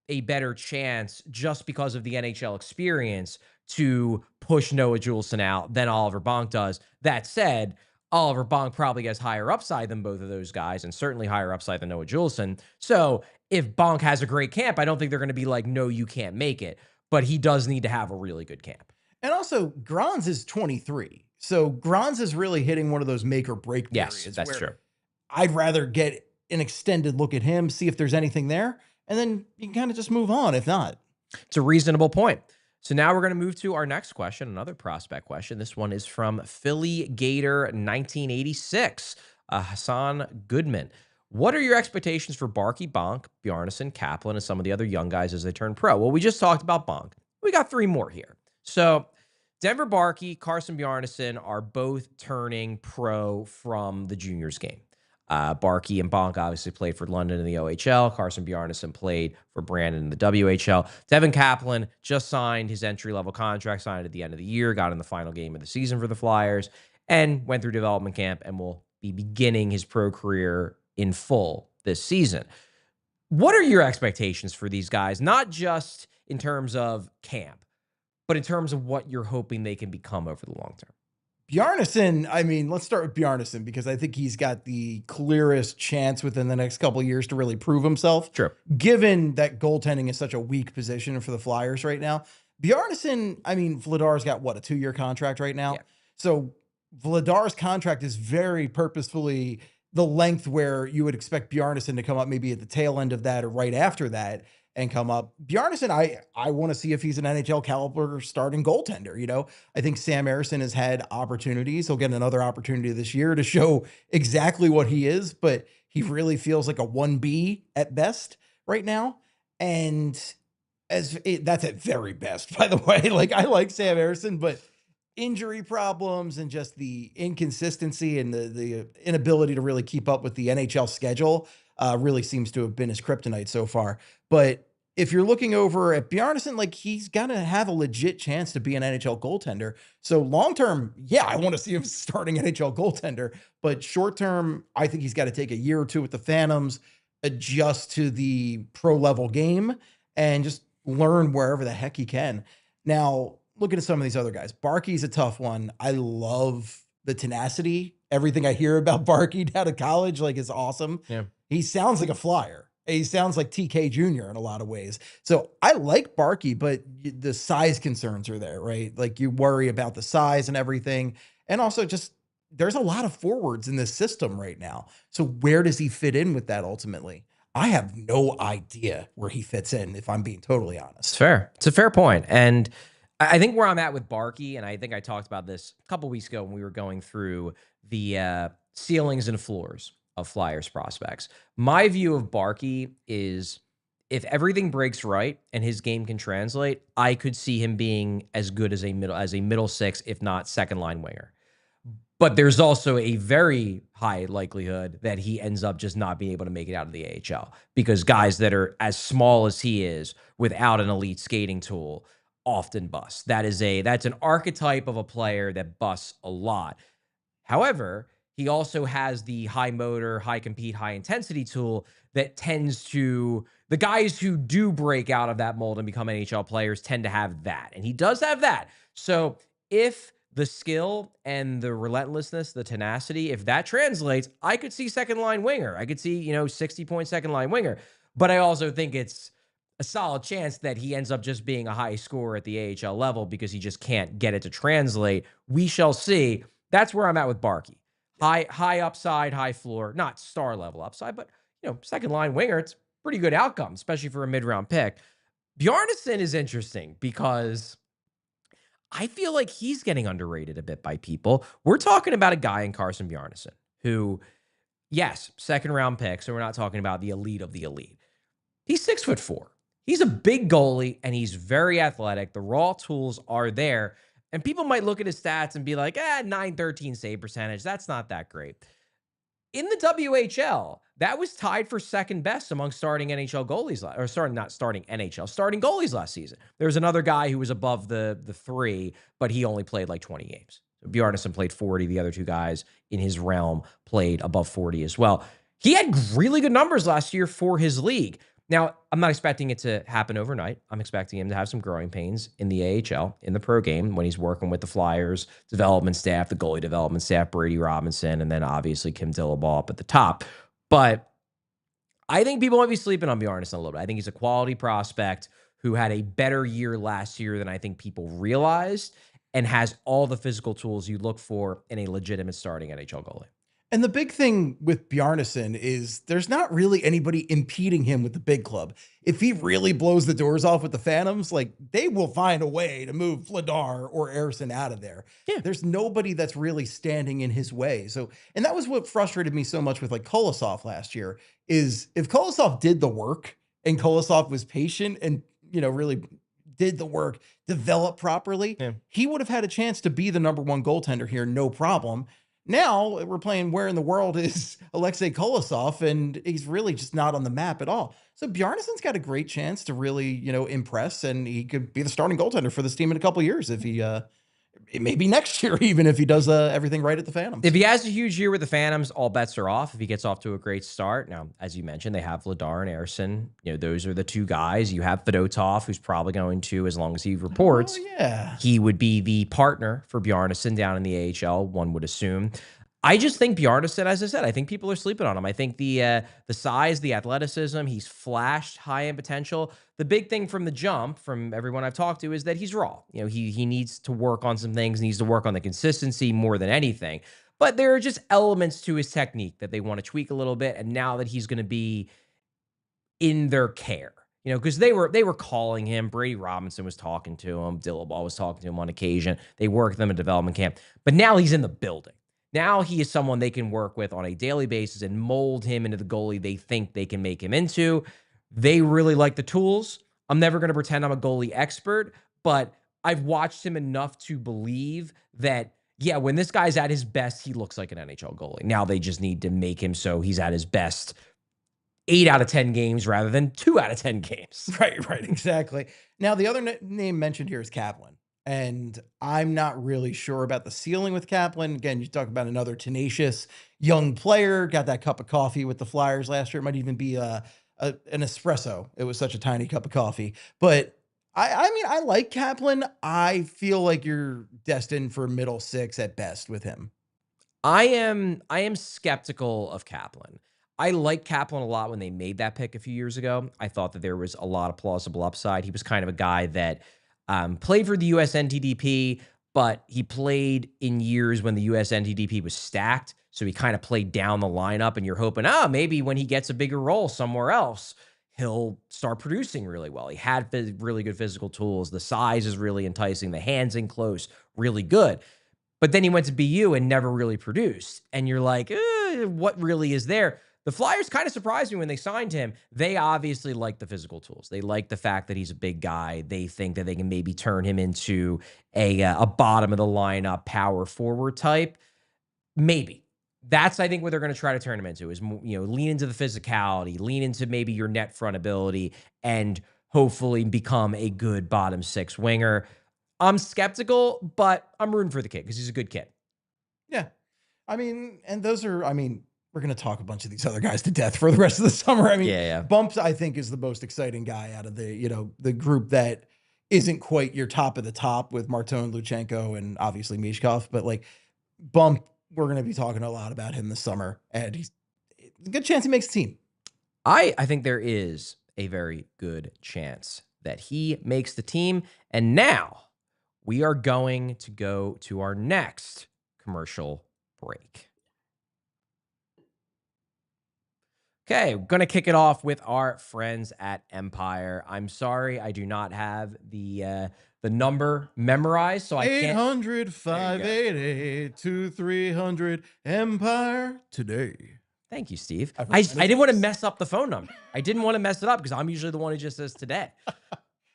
a better chance, just because of the NHL experience, to push Noah Juleson out than Oliver Bonk does. That said, Oliver Bonk probably has higher upside than both of those guys, and certainly higher upside than Noah Juleson. So if Bonk has a great camp, I don't think they're going to be like, no, you can't make it. But he does need to have a really good camp. And also, Grans is 23. So Grans is really hitting one of those make or break periods. Yes, that's true. I'd rather get an extended look at him, see if there's anything there, and then you can kind of just move on if not. It's a reasonable point. So now we're going to move to our next question, another prospect question. This one is from Philly Gator 1986, Hassan Goodman. What are your expectations for Barkey, Bonk, Bjarnason, Kaplan, and some of the other young guys as they turn pro? Well, we just talked about Bonk. We got three more here. So Denver Barkey, Carson Bjarnason are both turning pro from the juniors game. Barkey and Bonk obviously played for London in the OHL. Carson Bjarnason played for Brandon in the WHL. Devin Kaplan just signed his entry-level contract, signed at the end of the year, got in the final game of the season for the Flyers, and went through development camp and will be beginning his pro career in full this season. What are your expectations for these guys, not just in terms of camp, but in terms of what you're hoping they can become over the long term? Bjarnason, I mean, let's start with Bjarnason because I think he's got the clearest chance within the next couple of years to really prove himself. True. Given that goaltending is such a weak position for the Flyers right now. Bjarnason, I mean, Vladar's got what, a 2-year contract right now? Yeah. So Vladar's contract is very purposefully the length where you would expect Bjarnason to come up maybe at the tail end of that or right after that and come up. Bjarnason, I want to see if he's an NHL caliber starting goaltender. You know, I think Sam Ersson has had opportunities. He'll get another opportunity this year to show exactly what he is, but he really feels like a 1B at best right now. And that's at very best, by the way. Like, I like Sam Ersson, but injury problems and just the inconsistency and the inability to really keep up with the NHL schedule really seems to have been his kryptonite so far. But if you're looking over at Bjarnason, like, he's got to have a legit chance to be an NHL goaltender. So long-term, yeah, I want to see him starting NHL goaltender. But short-term, I think he's got to take a year or two with the Phantoms, adjust to the pro-level game, and just learn wherever the heck he can. Now, looking at some of these other guys, Barkey's a tough one. I love the tenacity. Everything I hear about Barkey out of college, like, is awesome. Yeah. He sounds like a Flyer. He sounds like TK Jr. in a lot of ways. So I like Barkey, but the size concerns are there, right? Like, you worry about the size and everything. And also just, there's a lot of forwards in this system right now. So where does he fit in with that ultimately? I have no idea where he fits in, if I'm being totally honest. It's fair. It's a fair point. And I think where I'm at with Barkey, and I think I talked about this a couple weeks ago when we were going through the ceilings and floors of Flyers prospects. My view of Barkey is, if everything breaks right and his game can translate, I could see him being as good as a middle six, if not second line winger. But there's also a very high likelihood that he ends up just not being able to make it out of the AHL, because guys that are as small as he is without an elite skating tool often bust. That's an archetype of a player that busts a lot. However, he also has the high motor, high compete, high intensity tool that tends to, the guys who do break out of that mold and become NHL players tend to have that. And he does have that. So if the skill and the relentlessness, the tenacity, if that translates, I could see second line winger. I could see, 60-point second line winger. But I also think it's a solid chance that he ends up just being a high scorer at the AHL level because he just can't get it to translate. We shall see. That's where I'm at with Barkey. High upside, high floor, not star level upside, but second line winger, it's pretty good outcome, especially for a mid-round pick. Bjarnason is interesting because I feel like he's getting underrated a bit by people. We're talking about a guy in Carson Bjarnason who, yes, second round pick, so we're not talking about the elite of the elite. He's 6'4". He's a big goalie and he's very athletic. The raw tools are there. And people might look at his stats and be like, 913 save percentage. That's not that great. In the WHL, that was tied for second best among starting NHL goalies, starting goalies last season. There was another guy who was above the 3, but he only played like 20 games. Bjarnason played 40. The other two guys in his realm played above 40 as well. He had really good numbers last year for his league. Now, I'm not expecting it to happen overnight. I'm expecting him to have some growing pains in the AHL, in the pro game, when he's working with the Flyers development staff, the goalie development staff, Brady Robinson, and then obviously Kim Dillabaugh up at the top. But I think people might be sleeping on Bjarnason a little bit. I think he's a quality prospect who had a better year last year than I think people realized, and has all the physical tools you look for in a legitimate starting NHL goalie. And the big thing with Bjarnason is there's not really anybody impeding him with the big club. If he really blows the doors off with the Phantoms, like, they will find a way to move Vladar or Ersson out of there. Yeah. There's nobody that's really standing in his way. So, and that was what frustrated me so much with like Kolosov last year, is if Kolosov did the work and Kolosov was patient and, really did the work, developed properly, he would have had a chance to be the #1 goaltender here, no problem. Now we're playing where in the world is Alexei Kolosov, and he's really just not on the map at all. So Bjarnason's got a great chance to really, impress, and he could be the starting goaltender for this team in a couple of years if he, it may be next year even if he does everything right at the Phantoms. If he has a huge year with the Phantoms, all bets are off. If he gets off to a great start, now as you mentioned, they have Vladar and Ersson. Those are the two guys. You have Fedotov, who's probably going to, as long as he reports, he would be the partner for Bjarnason down in the AHL. One would assume. I just think Bjarnason, as I said, I think people are sleeping on him. I think the size, the athleticism, he's flashed high in potential. The big thing from the jump, from everyone I've talked to, is that he's raw. He needs to work on some things, needs to work on the consistency more than anything. But there are just elements to his technique that they want to tweak a little bit. And now that he's going to be in their care, because they were calling him. Brady Robinson was talking to him. Dillabaugh was talking to him on occasion. They worked them in development camp. But now he's in the building. Now he is someone they can work with on a daily basis and mold him into the goalie they think they can make him into. They really like the tools. I'm never going to pretend I'm a goalie expert, but I've watched him enough to believe that, yeah, when this guy's at his best, he looks like an NHL goalie. Now they just need to make him so he's at his best 8 out of 10 games rather than 2 out of 10 games. Right, exactly. Now, the other name mentioned here is Kaplan. And I'm not really sure about the ceiling with Kaplan. Again, you talk about another tenacious young player, got that cup of coffee with the Flyers last year. It might even be an espresso. It was such a tiny cup of coffee. But I mean, I like Kaplan. I feel like you're destined for middle six at best with him. I am skeptical of Kaplan. I liked Kaplan a lot when they made that pick a few years ago. I thought that there was a lot of plausible upside. He was kind of a guy that played for the US NTDP, but he played in years when the US NTDP was stacked. So he kind of played down the lineup, and you're hoping, maybe when he gets a bigger role somewhere else, he'll start producing really well. He had really good physical tools. The size is really enticing. The hands in close, really good. But then he went to BU and never really produced. And you're like, what really is there? The Flyers kind of surprised me when they signed him. They obviously like the physical tools. They like the fact that he's a big guy. They think that they can maybe turn him into a bottom of the lineup power forward type. Maybe. That's, I think, what they're going to try to turn him into is, lean into the physicality, lean into maybe your net front ability, and hopefully become a good bottom six winger. I'm skeptical, but I'm rooting for the kid because he's a good kid. Yeah. I mean, and those are, we're going to talk a bunch of these other guys to death for the rest of the summer. Bumps, I think, is the most exciting guy out of the group that isn't quite your top of the top with Martone, Luchenko, and obviously Michkov. But Bump, we're going to be talking a lot about him this summer, and he's a good chance he makes the team. I think there is a very good chance that he makes the team. And now we are going to go to our next commercial break. Okay, we're going to kick it off with our friends at Empire. I'm sorry, I do not have the number memorized, so I can't. 800-588-2300 Empire today. Thank you, Steve. I didn't want to mess up the phone number. I didn't want to mess it up because I'm usually the one who just says today.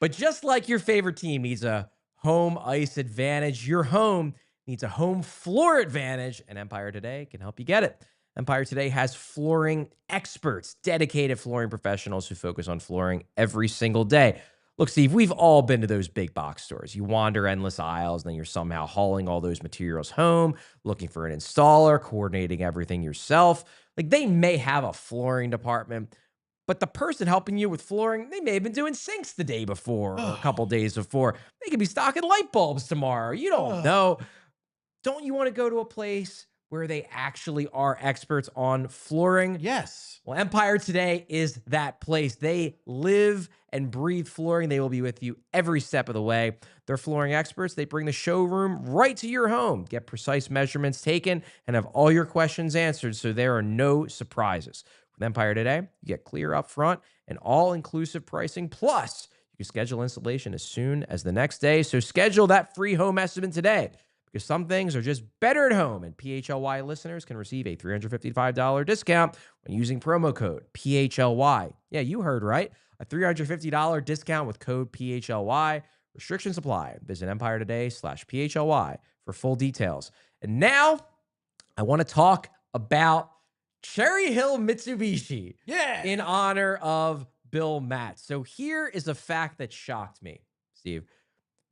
But just like your favorite team needs a home ice advantage, your home needs a home floor advantage, and Empire Today can help you get it. Empire Today has flooring experts, dedicated flooring professionals who focus on flooring every single day. Look, Steve, we've all been to those big box stores. You wander endless aisles, and then you're somehow hauling all those materials home, looking for an installer, coordinating everything yourself. They may have a flooring department, but the person helping you with flooring, they may have been doing sinks the day before or a couple days before. They could be stocking light bulbs tomorrow. You don't know. Don't you want to go to a place where they actually are experts on flooring? Yes. Well, Empire Today is that place. They live and breathe flooring. They will be with you every step of the way. They're flooring experts. They bring the showroom right to your home, get precise measurements taken, and have all your questions answered, so there are no surprises. With Empire Today, you get clear upfront and all-inclusive pricing, plus you can schedule installation as soon as the next day. So schedule that free home estimate today, because some things are just better at home, and PHLY listeners can receive a $355 discount when using promo code PHLY. Yeah, you heard right. A $350 discount with code PHLY. Restrictions apply. Visit EmpireToday.com/PHLY for full details. And now I want to talk about Cherry Hill Mitsubishi in honor of Bill Matt. So here is a fact that shocked me, Steve.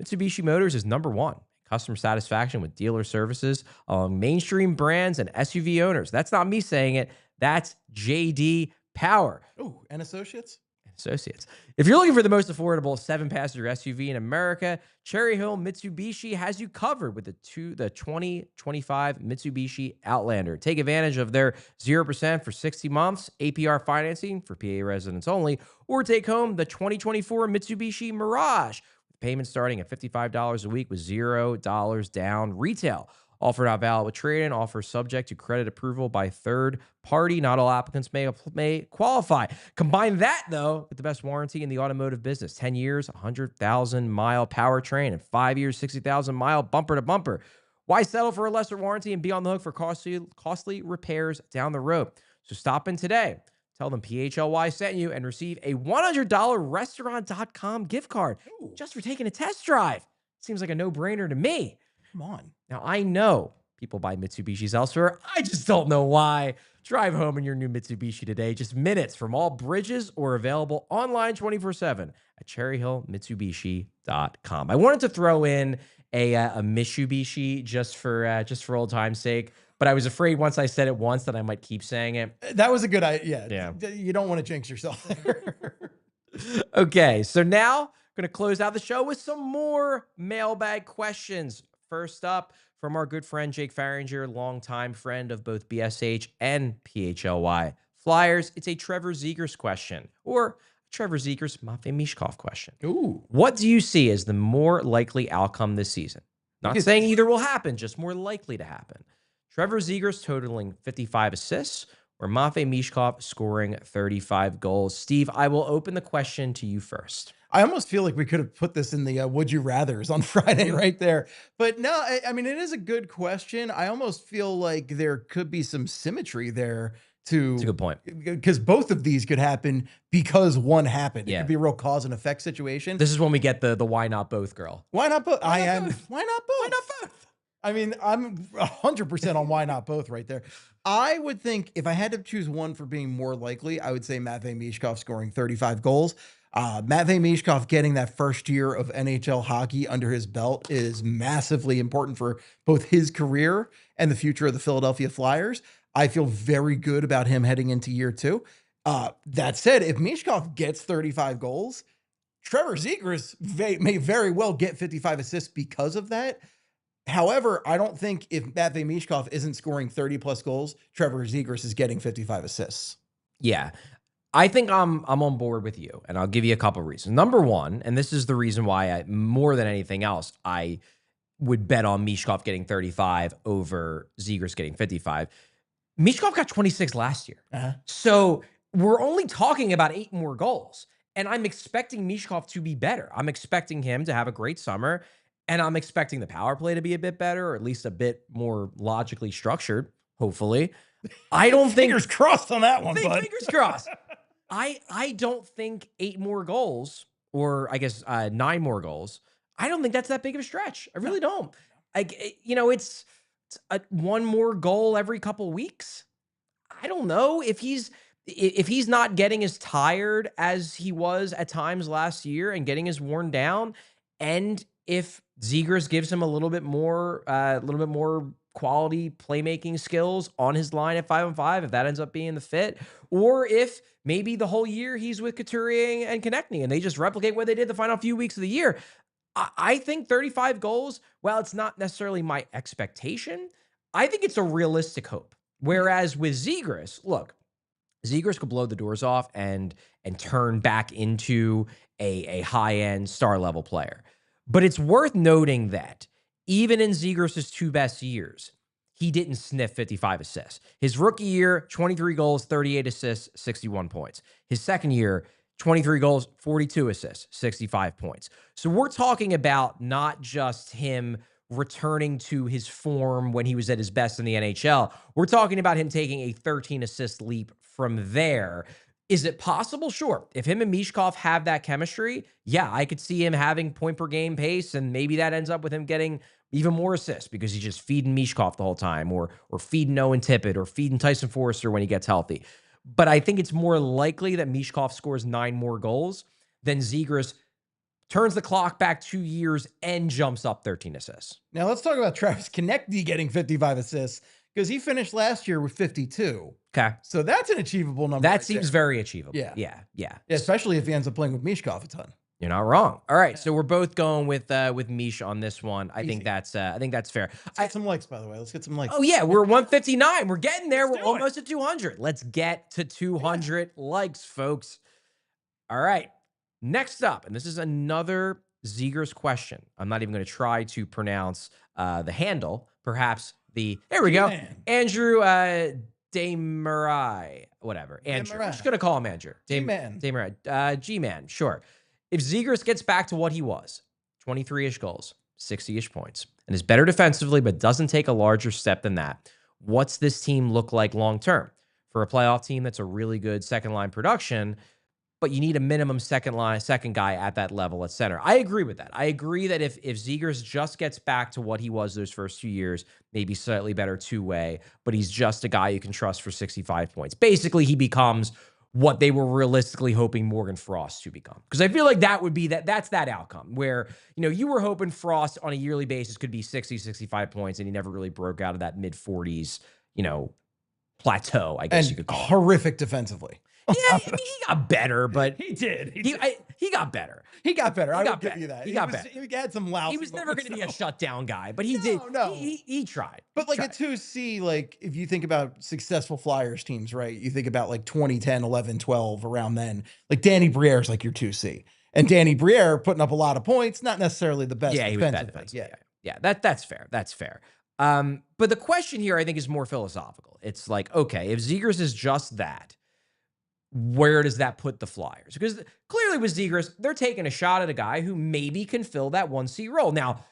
Mitsubishi Motors is #1 customer satisfaction with dealer services among mainstream brands and SUV owners. That's not me saying it. That's JD Power. Oh, and associates? Associates. If you're looking for the most affordable 7-passenger SUV in America, Cherry Hill Mitsubishi has you covered with the 2025 Mitsubishi Outlander. Take advantage of their 0% for 60 months, APR financing for PA residents only, or take home the 2024 Mitsubishi Mirage. Payments starting at $55 a week with $0 down retail. Offer not valid with trade-in. Offer subject to credit approval by third party. Not all applicants may qualify. Combine that, though, with the best warranty in the automotive business. 10 years, 100,000-mile powertrain, and 5 years, 60,000-mile bumper-to-bumper. Why settle for a lesser warranty and be on the hook for costly repairs down the road? So stop in today. Tell them PHLY sent you and receive a $100 restaurant.com gift card just for taking a test drive. Seems like a no-brainer to me. Come on. Now, I know people buy Mitsubishis elsewhere. I just don't know why. Drive home in your new Mitsubishi today. Just minutes from all bridges or available online 24/7 at cherryhillmitsubishi.com. I wanted to throw in a Mitsubishi just for old time's sake, but I was afraid once I said it once that I might keep saying it. That was a good idea. Yeah. You don't want to jinx yourself there. Okay, so now I'm going to close out the show with some more mailbag questions. First up, from our good friend Jake Farringer, longtime friend of both BSH and PHLY Flyers. It's a Trevor Zegras question, or Trevor Zegras Matvei Michkov question. Ooh. What do you see as the more likely outcome this season? Not saying either will happen, just more likely to happen. Trevor Zegras totaling 55 assists, or Matvei Michkov scoring 35 goals. Steve, I will open the question to you first. I almost feel like we could have put this in the would you rathers on Friday right there. But no, I mean, it is a good question. I almost feel like there could be some symmetry there to. That's a good point. Because both of these could happen because one happened. Yeah. It could be a real cause and effect situation. This is when we get the why not both girl. Why not both? Why not Why not both? Why not both? I mean, I'm 100% on why not both right there. I would think if I had to choose one for being more likely, I would say Matvei Michkov scoring 35 goals. Matvei Michkov getting that first year of NHL hockey under his belt is massively important for both his career and the future of the Philadelphia Flyers. I feel very good about him heading into year 2. That said, if Michkov gets 35 goals, Trevor Zegras may very well get 55 assists because of that. However, I don't think if Matvei Michkov isn't scoring 30 plus goals, Trevor Zegras is getting 55 assists. Yeah. I think I'm on board with you, and I'll give you a couple of reasons. Number one, and this is the reason why more than anything else, I would bet on Michkov getting 35 over Zegras getting 55. Michkov got 26 last year. So we're only talking about 8 more goals, and I'm expecting Michkov to be better. I'm expecting him to have a great summer. And I'm expecting the power play to be a bit better, or at least a bit more logically structured, hopefully. I don't think... Fingers crossed on that one, bud. Fingers crossed. I don't think 8 more goals, or I guess 9 more goals, I don't think that's that big of a stretch. I really don't. It's 1 more goal every couple weeks. I don't know if he's not getting as tired as he was at times last year and getting as worn down, and if Zegras gives him a little bit more quality playmaking skills on his line at 5-on-5, if that ends up being the fit, or if maybe the whole year he's with Couturier and Konechny and they just replicate what they did the final few weeks of the year. I think 35 goals, while it's not necessarily my expectation, I think it's a realistic hope. Whereas with Zegras, look, Zegras could blow the doors off and turn back into a high-end star-level player. But it's worth noting that even in Zegras' 2 best years, he didn't sniff 55 assists. His rookie year, 23 goals, 38 assists, 61 points. His second year, 23 goals, 42 assists, 65 points. So we're talking about not just him returning to his form when he was at his best in the NHL. We're talking about him taking a 13-assist leap from there. Is it possible? Sure. If him and Michkov have that chemistry, yeah, I could see him having point-per-game pace, and maybe that ends up with him getting even more assists because he's just feeding Michkov the whole time, or feeding Owen Tippett, or feeding Tyson Forrester when he gets healthy. But I think it's more likely that Michkov scores 9 more goals than Zegras turns the clock back 2 years and jumps up 13 assists. Now let's talk about Travis Konecny getting 55 assists because he finished last year with 52. Okay. So that's an achievable number. That seems very achievable. Yeah. Yeah. Especially if he ends up playing with Michkov a ton. You're not wrong. All right, so we're both going with Mish on this one. I think that's fair. Let's get some likes, by the way. Let's get some likes. Oh yeah, we're 159. We're getting there. We're do it. almost at 200. Let's get to 200 likes, folks. All right. Next up, and this is another Zegras question. I'm not even going to try to pronounce the handle. Perhaps here we go. G-Man. Andrew DiEHARD, whatever. Andrew. I'm just going to call him Andrew. G-Man. DiEHARD. G-Man, sure. If Zegras gets back to what he was, 23-ish goals, 60-ish points, and is better defensively but doesn't take a larger step than that, what's this team look like long-term? For a playoff team that's a really good second-line production, but you need a minimum second guy at that level at center. I agree with that. I agree that if Zegras just gets back to what he was those first 2 years, maybe slightly better two-way, but he's just a guy you can trust for 65 points. Basically, he becomes what they were realistically hoping Morgan Frost to become. Because I feel like that's that outcome where, you were hoping Frost on a yearly basis could be 60, 65 points, and he never really broke out of that mid-40s, plateau, I guess you could call it. Horrific defensively. Yeah, I mean, he got better, but he did. He got better. He got better. I got would give better. you that. He got better. He had some lousy. He was never going to be a shutdown guy, but he did. No. He tried. But like a 2C, like if you think about successful Flyers teams, right? You think about like 2010, 11, 12, around then. Like Danny Briere is like your 2C. And Danny Briere putting up a lot of points, not necessarily the best. Yeah, he was bad defensively. Yeah. That's fair. That's fair. But the question here, I think, is more philosophical. It's like, okay, if Zegras is just that, where does that put the Flyers? Because clearly with Zegras, they're taking a shot at a guy who maybe can fill that 1C role. Now,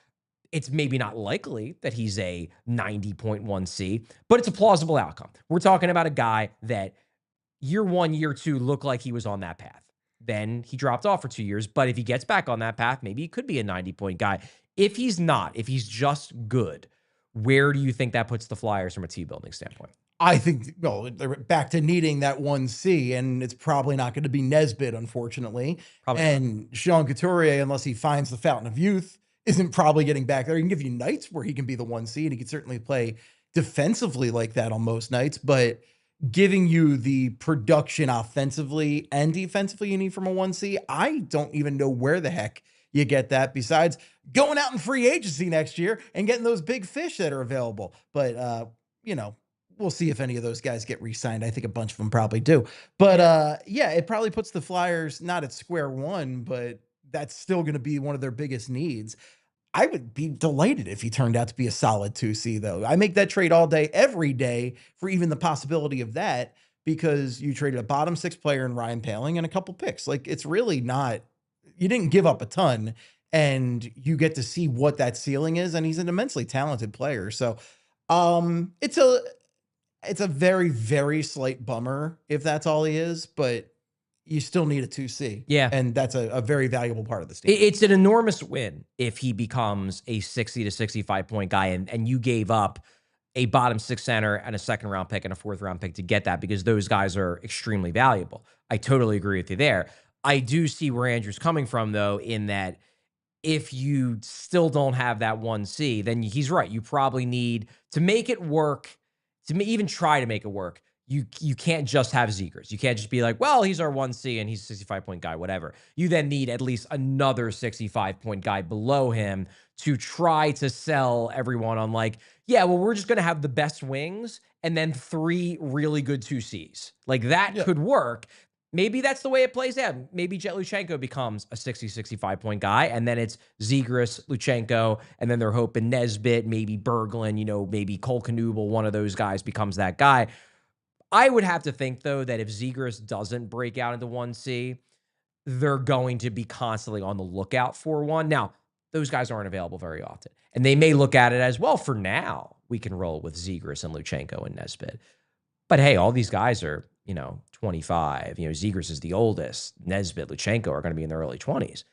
it's maybe not likely that he's a 90.1C, but it's a plausible outcome. We're talking about a guy that year 1, year 2 looked like he was on that path. Then he dropped off for 2 years, but if he gets back on that path, maybe he could be a 90-point guy. If he's not, if he's just good, where do you think that puts the Flyers from a team-building standpoint? I think, they're back to needing that 1C, and it's probably not going to be Nesbitt, unfortunately. And Sean Couturier, unless he finds the fountain of youth, isn't probably getting back there. He can give you nights where he can be the 1C, and he can certainly play defensively like that on most nights, but giving you the production offensively and defensively you need from a 1C, I don't even know where the heck you get that besides going out in free agency next year and getting those big fish that are available. But, we'll see if any of those guys get re-signed. I think a bunch of them probably do. But, it probably puts the Flyers not at square one, but that's still going to be one of their biggest needs. I would be delighted if he turned out to be a solid 2C, though. I make that trade all day, every day, for even the possibility of that, because you traded a bottom 6 player in Ryan Poehling and a couple picks. Like, it's really not, you didn't give up a ton, and you get to see what that ceiling is, and he's an immensely talented player. So it's a very, very slight bummer if that's all he is, but you still need a 2C. Yeah. And that's a very valuable part of the team. It's an enormous win if he becomes a 60 to 65 point guy and you gave up a bottom 6 center and a 2nd round pick and a 4th round pick to get that, because those guys are extremely valuable. I totally agree with you there. I do see where Andrew's coming from, though, in that if you still don't have that 1C, then he's right. You probably need to make it work, to even try to make it work. You can't just have Zegras. You can't just be like, well, he's our 1C and he's a 65-point guy, whatever. You then need at least another 65-point guy below him to try to sell everyone on like, yeah, well, we're just going to have the best wings and then 3 really good 2Cs. Like that could work. Maybe that's the way it plays out. Maybe Jet Luchenko becomes a 60, 65-point guy, and then it's Zegras, Luchenko, and then they're hoping Nesbitt, maybe Berglund, maybe Cole Knuble, one of those guys becomes that guy. I would have to think, though, that if Zegras doesn't break out into 1C, they're going to be constantly on the lookout for one. Now, those guys aren't available very often, and they may look at it as, well, for now, we can roll with Zegras and Luchenko and Nesbitt. But hey, all these guys are, 25. Zegras is the oldest. Nesbitt, Luchenko are going to be in their early 20s.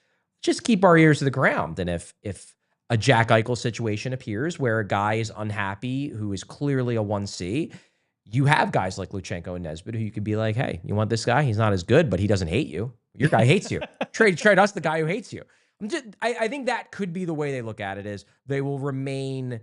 Just keep our ears to the ground. And if a Jack Eichel situation appears where a guy is unhappy who is clearly a 1C, you have guys like Luchenko and Nesbitt who you could be like, hey, you want this guy? He's not as good, but he doesn't hate you. Your guy hates you. Trade us the guy who hates you. I think that could be the way they look at it, is they will remain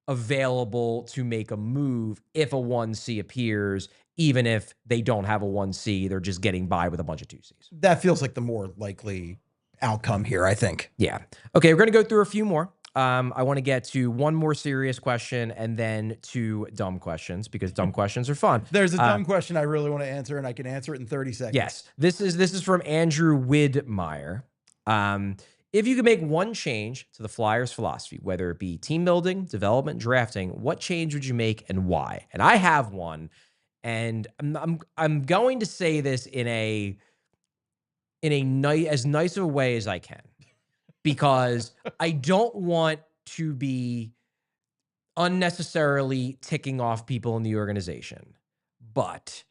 available to make a move if a 1C appears, even if they don't have a 1C. They're just getting by with a bunch of 2Cs. That feels like the more likely outcome here, I think. Yeah. Okay, we're going to go through a few more. I want to get to one more serious question and then 2 dumb questions, because dumb questions are fun. There's a dumb question I really want to answer, and I can answer it in 30 seconds. Yes. This is from andrewwidmeier. If you could make one change to the Flyers' philosophy, whether it be team building, development, drafting, what change would you make and why? And I have one, and I'm going to say this in a as nice of a way as I can, because I don't want to be unnecessarily ticking off people in the organization, but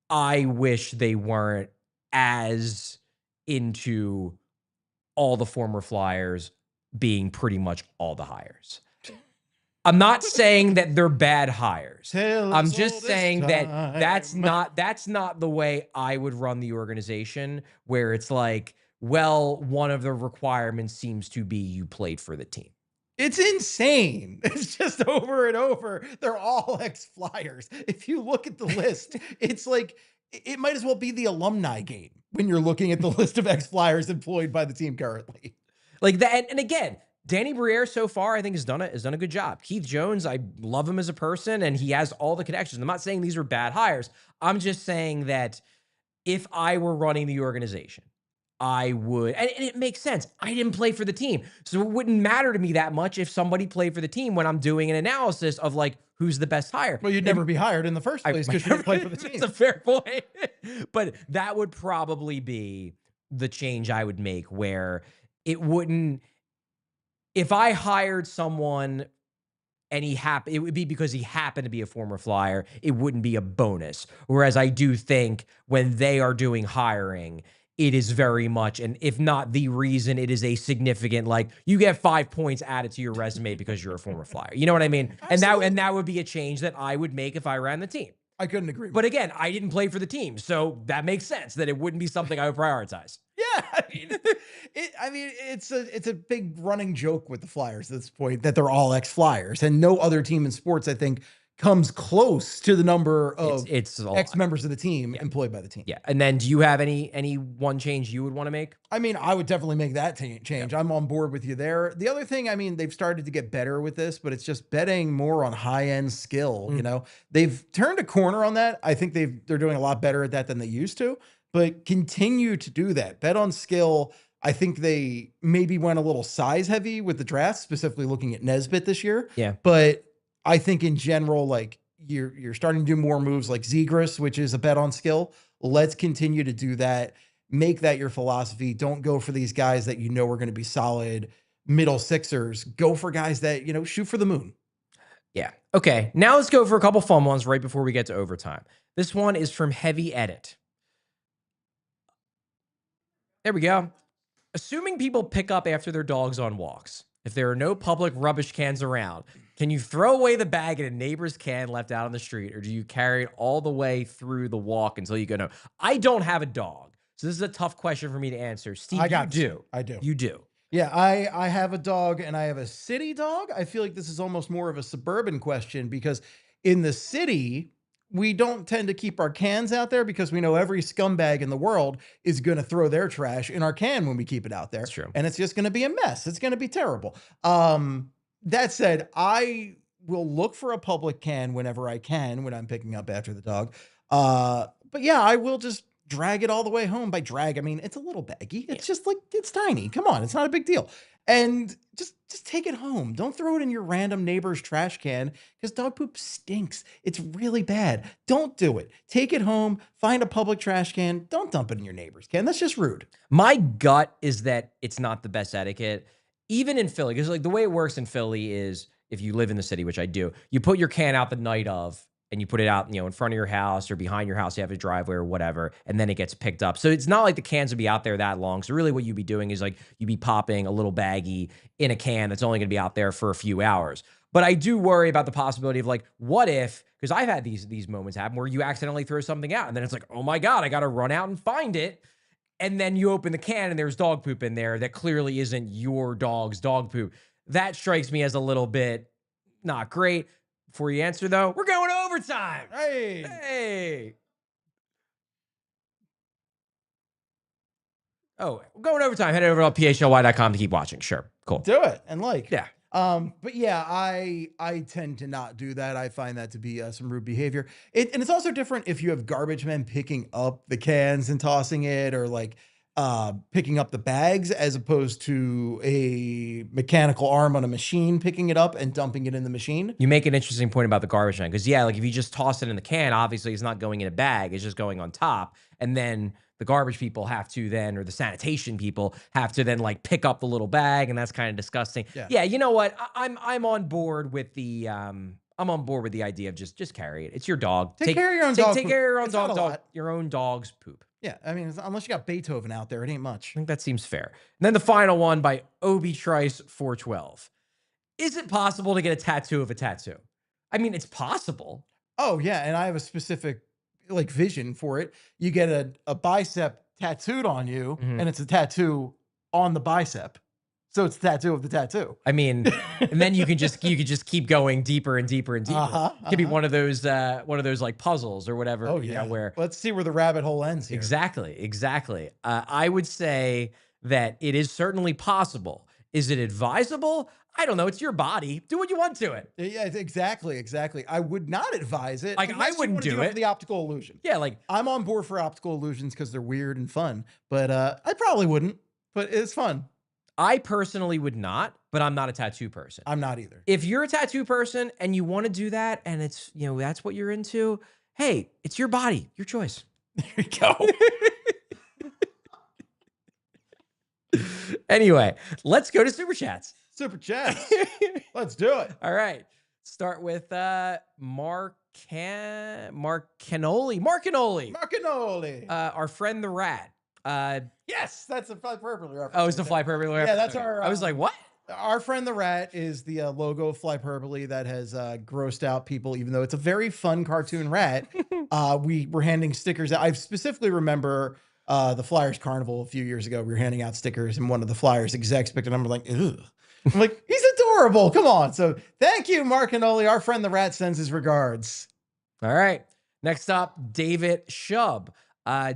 I wish they weren't as into all the former Flyers being pretty much all the hires. I'm not saying that they're bad hires. I'm just saying that that's not the way I would run the organization, where it's like, well, one of the requirements seems to be you played for the team. It's insane. It's just over and over. They're all ex-Flyers. If you look at the list, it's like, it might as well be the alumni game when you're looking at the list of ex-Flyers employed by the team currently. Like that. And again, Danny Briere so far, I think, has done a good job. Keith Jones, I love him as a person, and he has all the connections. I'm not saying these are bad hires. I'm just saying that if I were running the organization, I would, and it makes sense. I didn't play for the team, so it wouldn't matter to me that much if somebody played for the team when I'm doing an analysis of like, who's the best hire. Well, you'd never be hired in the first place because you didn't play for the team. It's a fair point. But that would probably be the change I would make, where it wouldn't, if I hired someone and it would be because he happened to be a former Flyer, it wouldn't be a bonus. Whereas I do think when they are doing hiring, it is very much, and if not the reason, it is a significant, like, you get 5 points added to your resume because you're a former Flyer. You know what I mean? And that would be a change that I would make if I ran the team. I couldn't agree. But again, I didn't play for the team, so that makes sense that it wouldn't be something I would prioritize. Yeah, I mean, it's a big running joke with the Flyers at this point that they're all ex-Flyers, and no other team in sports, I think, comes close to the number of ex-members of the team employed by the team. Yeah. And then do you have any one change you would want to make? I mean, I would definitely make that change. Yeah. I'm on board with you there. The other thing, I mean, they've started to get better with this, but it's just betting more on high-end skill. You know, they've turned a corner on that. I think they're doing a lot better at that than they used to, but continue to do that. Bet on skill. I think they maybe went a little size heavy with the draft, specifically looking at Nesbitt this year. Yeah. But I think in general, like, you're starting to do more moves like Zegras, which is a bet on skill. Let's continue to do that. Make that your philosophy. Don't go for these guys that you know are going to be solid middle sixers. Go for guys that, you know, shoot for the moon. Yeah. Okay. Now let's go for a couple fun ones right before we get to overtime. This one is from Heavyedit. There we go. Assuming people pick up after their dogs on walks, if there are no public rubbish cans around, can you throw away the bag in a neighbor's can left out on the street, or do you carry it all the way through the walk until you go no? I don't have a dog, so this is a tough question for me to answer. Steve, I do. You do. Yeah, I have a dog, and I have a city dog. I feel like this is almost more of a suburban question, because in the city, we don't tend to keep our cans out there because we know every scumbag in the world is going to throw their trash in our can when we keep it out there. That's true. And it's just going to be a mess. It's going to be terrible. That said, I will look for a public can whenever I can when I'm picking up after the dog. But yeah, I will just drag it all the way home. By drag, I mean, it's a little baggy. It's just like, it's tiny. Come on. It's not a big deal. And just take it home. Don't throw it in your random neighbor's trash can, because dog poop stinks. It's really bad. Don't do it. Take it home. Find a public trash can. Don't dump it in your neighbor's can. That's just rude. My gut is that it's not the best etiquette, even in Philly, because like the way it works in Philly is if you live in the city, which I do, you put your can out the night of, and you put it out, in front of your house or behind your house, you have a driveway or whatever, and then it gets picked up. So it's not like the cans would be out there that long. So really what you'd be doing is like you'd be popping a little baggie in a can that's only going to be out there for a few hours. But I do worry about the possibility of like, what if, because I've had these moments happen where you accidentally throw something out and then it's like, oh my God, I got to run out and find it. And then you open the can and there's dog poop in there that clearly isn't your dog's dog poop. That strikes me as a little bit not great. Before you answer though, we're going overtime. Hey. Oh, we're going overtime. Head over to PHLY.com to keep watching. Sure. Cool. Do it. And like, yeah. But yeah, I tend to not do that. I find that to be some rude behavior. And it's also different if you have garbage men picking up the cans and tossing it, or like picking up the bags, as opposed to a mechanical arm on a machine picking it up and dumping it in the machine. You make an interesting point about the garbage man, because yeah, like if you just toss it in the can, obviously it's not going in a bag, it's just going on top, and then the garbage people have to then, or the sanitation people have to then like pick up the little bag, and that's kind of disgusting. Yeah, you know what? I'm on board with the idea of just carry it. It's your dog. Take care of your own dog. Take care of your own your own dog's poop. Yeah, I mean, unless you got Beethoven out there, it ain't much. I think that seems fair. And then the final one by ObyTrice 412. Is it possible to get a tattoo of a tattoo? I mean, it's possible. Oh yeah, and I have a specific like vision for it. You get a bicep tattooed on you, and it's a tattoo on the bicep. So it's a tattoo of the tattoo. I mean, and then you could just keep going deeper and deeper and deeper. It could be one of those like puzzles or whatever. Oh yeah. Where let's see where the rabbit hole ends here. Exactly. I would say that it is certainly possible. Is it advisable? I don't know. It's your body. Do what you want to it. Yeah, exactly. I would not advise it. Like I wouldn't do it for the optical illusion. Yeah, like I'm on board for optical illusions because they're weird and fun. But I probably wouldn't. But it's fun. I personally would not, but I'm not a tattoo person. I'm not either. If you're a tattoo person and you want to do that, and it's that's what you're into, hey, it's your body, your choice. There you go. Anyway, let's go to Super Chats. Super Chats. Let's do it. All right. Start with Mark Canoli. Our friend the Rat. Yes, that's a Fly Purple reference. Oh, it's the Fly Purple reference. Yeah, that's our. I was like, what? Our friend the Rat is the logo of Fly Purple that has grossed out people, even though it's a very fun cartoon rat. We were handing stickers. I specifically remember the Flyers Carnival a few years ago. We were handing out stickers, and one of the Flyers execs picked a number like, ugh. I'm like, he's adorable. Come on. So thank you, Mark Canoli. Our friend the Rat sends his regards. All right. Next up, David Shub.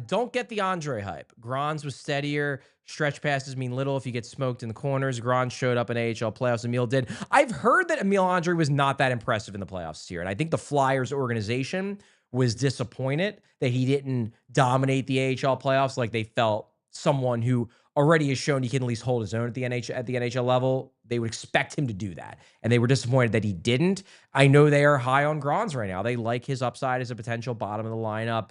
Don't get the Andre hype. Grons was steadier. Stretch passes mean little if you get smoked in the corners. Grons showed up in AHL playoffs. Emil did. I've heard that Emil Andre was not that impressive in the playoffs this year. And I think the Flyers organization was disappointed that he didn't dominate the AHL playoffs like they felt someone who already has shown he can at least hold his own at the NHL level. They would expect him to do that. And they were disappointed that he didn't. I know they are high on Grons right now. They like his upside as a potential bottom of the lineup,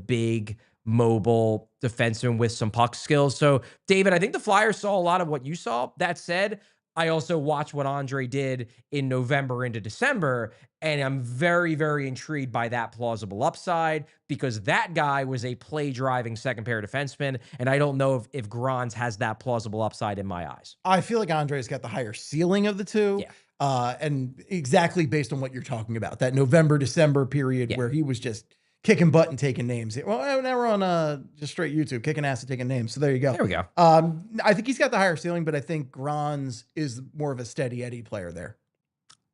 big, mobile defenseman with some puck skills. So, David, I think the Flyers saw a lot of what you saw. That said, I also watched what Andre did in November into December, and I'm very, very intrigued by that plausible upside, because that guy was a play-driving second-pair defenseman, and I don't know if Grons has that plausible upside in my eyes. I feel like Andre's got the higher ceiling of the two. Yeah. And exactly based on what you're talking about, that November-December period where he was just kicking butt and taking names. Well, now we're on just straight YouTube, kicking ass and taking names. So there you go. There we go. I think he's got the higher ceiling, but I think Grons is more of a steady Eddie player there.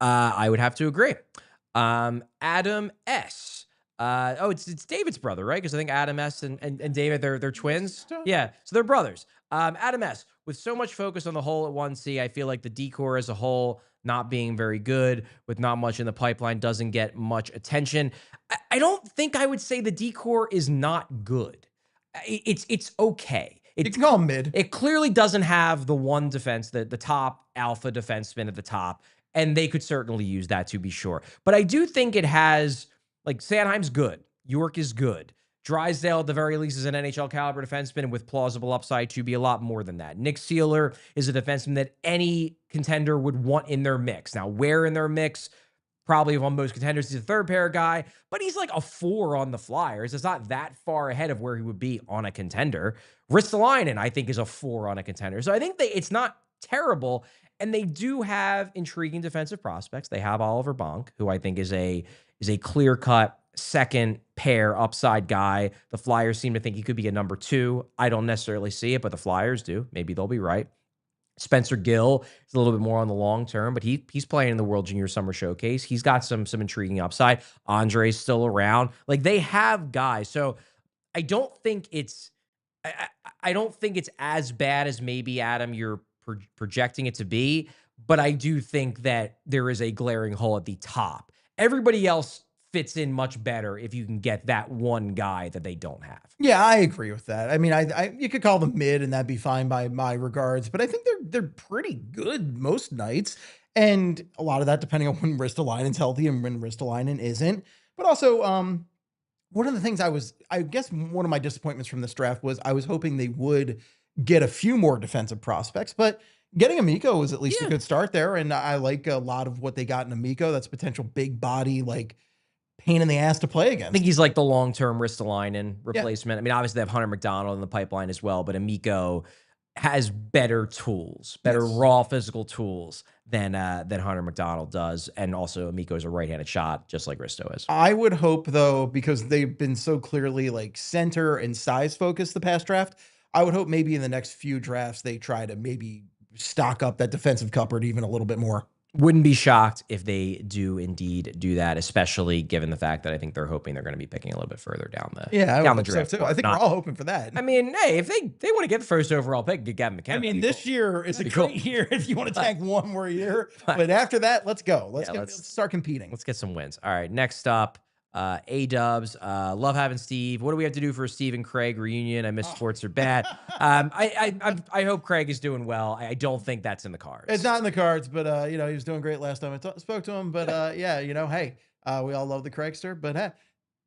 I would have to agree. Adam S. It's David's brother, right? Because I think Adam S. and David, they're twins. Yeah, so they're brothers. Adam S. With so much focus on the hole at 1C, I feel like the decor as a whole not being very good, with not much in the pipeline, doesn't get much attention. I don't think I would say the decor is not good. It's okay. You can call him mid. It clearly doesn't have the one defense, the top alpha defenseman at the top, and they could certainly use that, to be sure. But I do think it has, like, Sanheim's good. York is good. Drysdale, at the very least, is an NHL caliber defenseman with plausible upside to be a lot more than that. Nick Seeler is a defenseman that any contender would want in their mix. Now, where in their mix, probably on most contenders, he's a third pair guy, but he's like a 4 on the Flyers. It's not that far ahead of where he would be on a contender. Ristolainen, I think, is a 4 on a contender. So I think it's not terrible. And they do have intriguing defensive prospects. They have Oliver Bonk, who I think is a clear-cut second pair upside guy. The Flyers seem to think he could be a number 2. I don't necessarily see it, but the Flyers do. Maybe they'll be right. Spencer Gill is a little bit more on the long term, but he's playing in the World Junior Summer Showcase. He's got some intriguing upside. Andre's still around. Like, they have guys. So I don't think it's I don't think it's as bad as maybe, Adam, you're projecting it to be, but I do think that there is a glaring hole at the top. Everybody else fits in much better if you can get that one guy that they don't have. Yeah, I agree with that. I mean, you could call them mid, and that'd be fine by my regards. But I think they're pretty good most nights, and a lot of that depending on when Ristolainen's healthy and when Ristolainen isn't. But also, one of the things I guess one of my disappointments from this draft was I was hoping they would get a few more defensive prospects, but getting Amico was at least a good start there, and I like a lot of what they got in Amico. That's potential big body, like, pain in the ass to play against. I think he's like the long-term Ristolainen replacement. I mean, obviously they have Hunter McDonald in the pipeline as well, but Amico has better tools, better raw physical tools than Hunter McDonald does. And also Amico is a right-handed shot, just like Risto is. I would hope, though, because they've been so clearly like center and size focused the past draft, I would hope maybe in the next few drafts they try to maybe stock up that defensive cupboard even a little bit more. Wouldn't be shocked if they do indeed do that, especially given the fact that I think they're hoping they're going to be picking a little bit further down the down the draft. So too. I think we're all hoping for that. I mean, hey, if they want to get the first overall pick, get Gavin McKenna. I mean, this year is a great year if you want to tank one more year. But after that, let's go. Let's start competing. Let's get some wins. All right, next up, A-dubs. Love having Steve. What do we have to do for a Steve and Craig reunion? I miss sports are bad. I hope Craig is doing well. I don't think that's in the cards. It's not in the cards, but he was doing great last time I spoke to him. But hey, we all love the Craigster. But hey,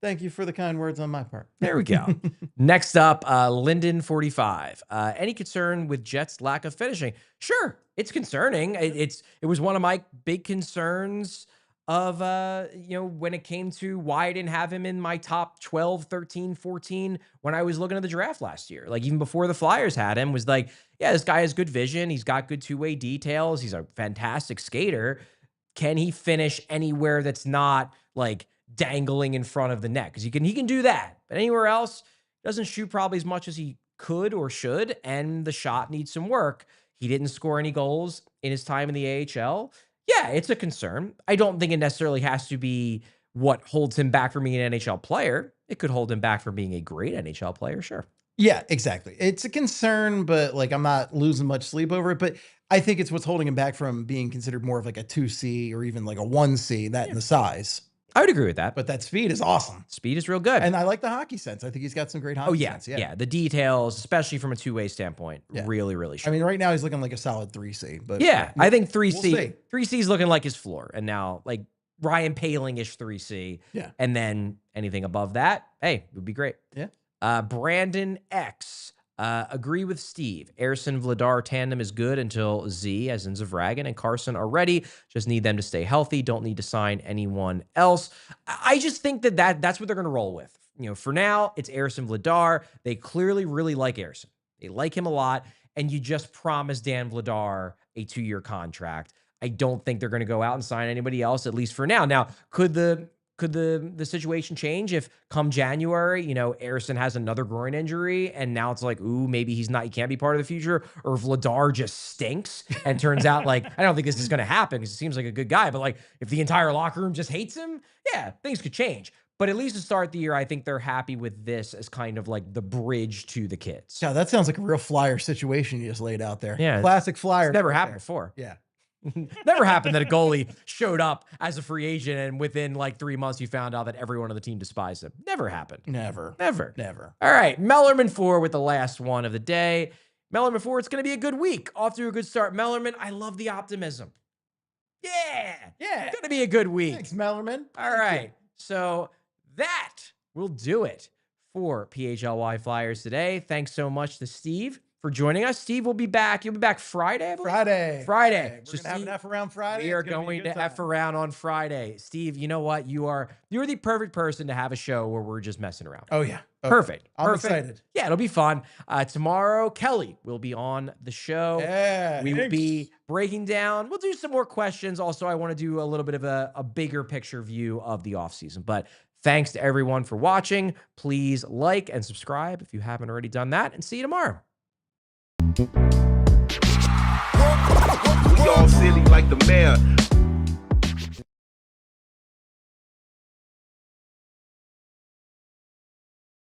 thank you for the kind words on my part. There we go. Next up, Linden 45. Any concern with Jets' lack of finishing? Sure, it's concerning. It was one of my big concerns of, when it came to why I didn't have him in my top 12, 13, 14 when I was looking at the draft last year. Like, even before the Flyers had him, was like, yeah, this guy has good vision. He's got good two-way details. He's a fantastic skater. Can he finish anywhere that's not, like, dangling in front of the net? Because he can do that. But anywhere else, doesn't shoot probably as much as he could or should, and the shot needs some work. He didn't score any goals in his time in the AHL. Yeah, it's a concern. I don't think it necessarily has to be what holds him back from being an NHL player. It could hold him back from being a great NHL player, sure. Yeah, exactly. It's a concern, but like, I'm not losing much sleep over it. But I think it's what's holding him back from being considered more of like a 2C or even like a 1C, that and the size. I would agree with that. But that speed is awesome. Speed is real good. And I like the hockey sense. I think he's got some great hockey sense. Yeah. The details, especially from a two-way standpoint, really, really sharp. I mean, right now he's looking like a solid 3C. But yeah, I think 3C. 3C is looking like his floor. And now, like, Ryan Poehling-ish 3C. Yeah. And then anything above that, hey, it would be great. Yeah. Brandon X. Agree with Steve. Ersson Vladar tandem is good until Z, as in Zavragin, and Carson are ready. Just need them to stay healthy. Don't need to sign anyone else. I just think that's what they're going to roll with. For now, it's Ersson Vladar. They clearly really like Ersson. They like him a lot, and you just promised Dan Vladar a 2-year contract. I don't think they're going to go out and sign anybody else, at least for now. Now, could the situation change if come January, Ersson has another groin injury and now it's like, ooh, maybe he can't be part of the future, or Vladar just stinks and turns out like, I don't think this is going to happen because he seems like a good guy, but like if the entire locker room just hates him, yeah, things could change. But at least to start the year, I think they're happy with this as kind of like the bridge to the kids. Yeah, that sounds like a real Flyer situation you just laid out there. Yeah. Classic Flyer. It's never happened before. Yeah. Never happened that a goalie showed up as a free agent and within like 3 months you found out that everyone on the team despised him. Never happened. Never. All right, Mellerman 4 with the last one of the day. Mellerman 4, it's going to be a good week. Off to a good start. Mellerman, I love the optimism. Yeah. It's going to be a good week. Thanks, Mellerman. All right, so that will do it for PHLY Flyers today. Thanks so much to Steve for joining us. Steve will be back. You'll be back Friday, I believe? Friday. Friday. We're gonna have an F around Friday. We are It's gonna be a going good to F time. around on Friday. Steve, you know what? You're the perfect person to have a show where we're just messing around. Oh yeah. Okay. Perfect. I'm excited. Yeah, it'll be fun. Tomorrow, Kelly will be on the show. Yeah. We will be breaking down. We'll do some more questions. Also, I want to do a little bit of a bigger picture view of the offseason. But thanks to everyone for watching. Please like and subscribe if you haven't already done that. And see you tomorrow. We all silly like the mayor.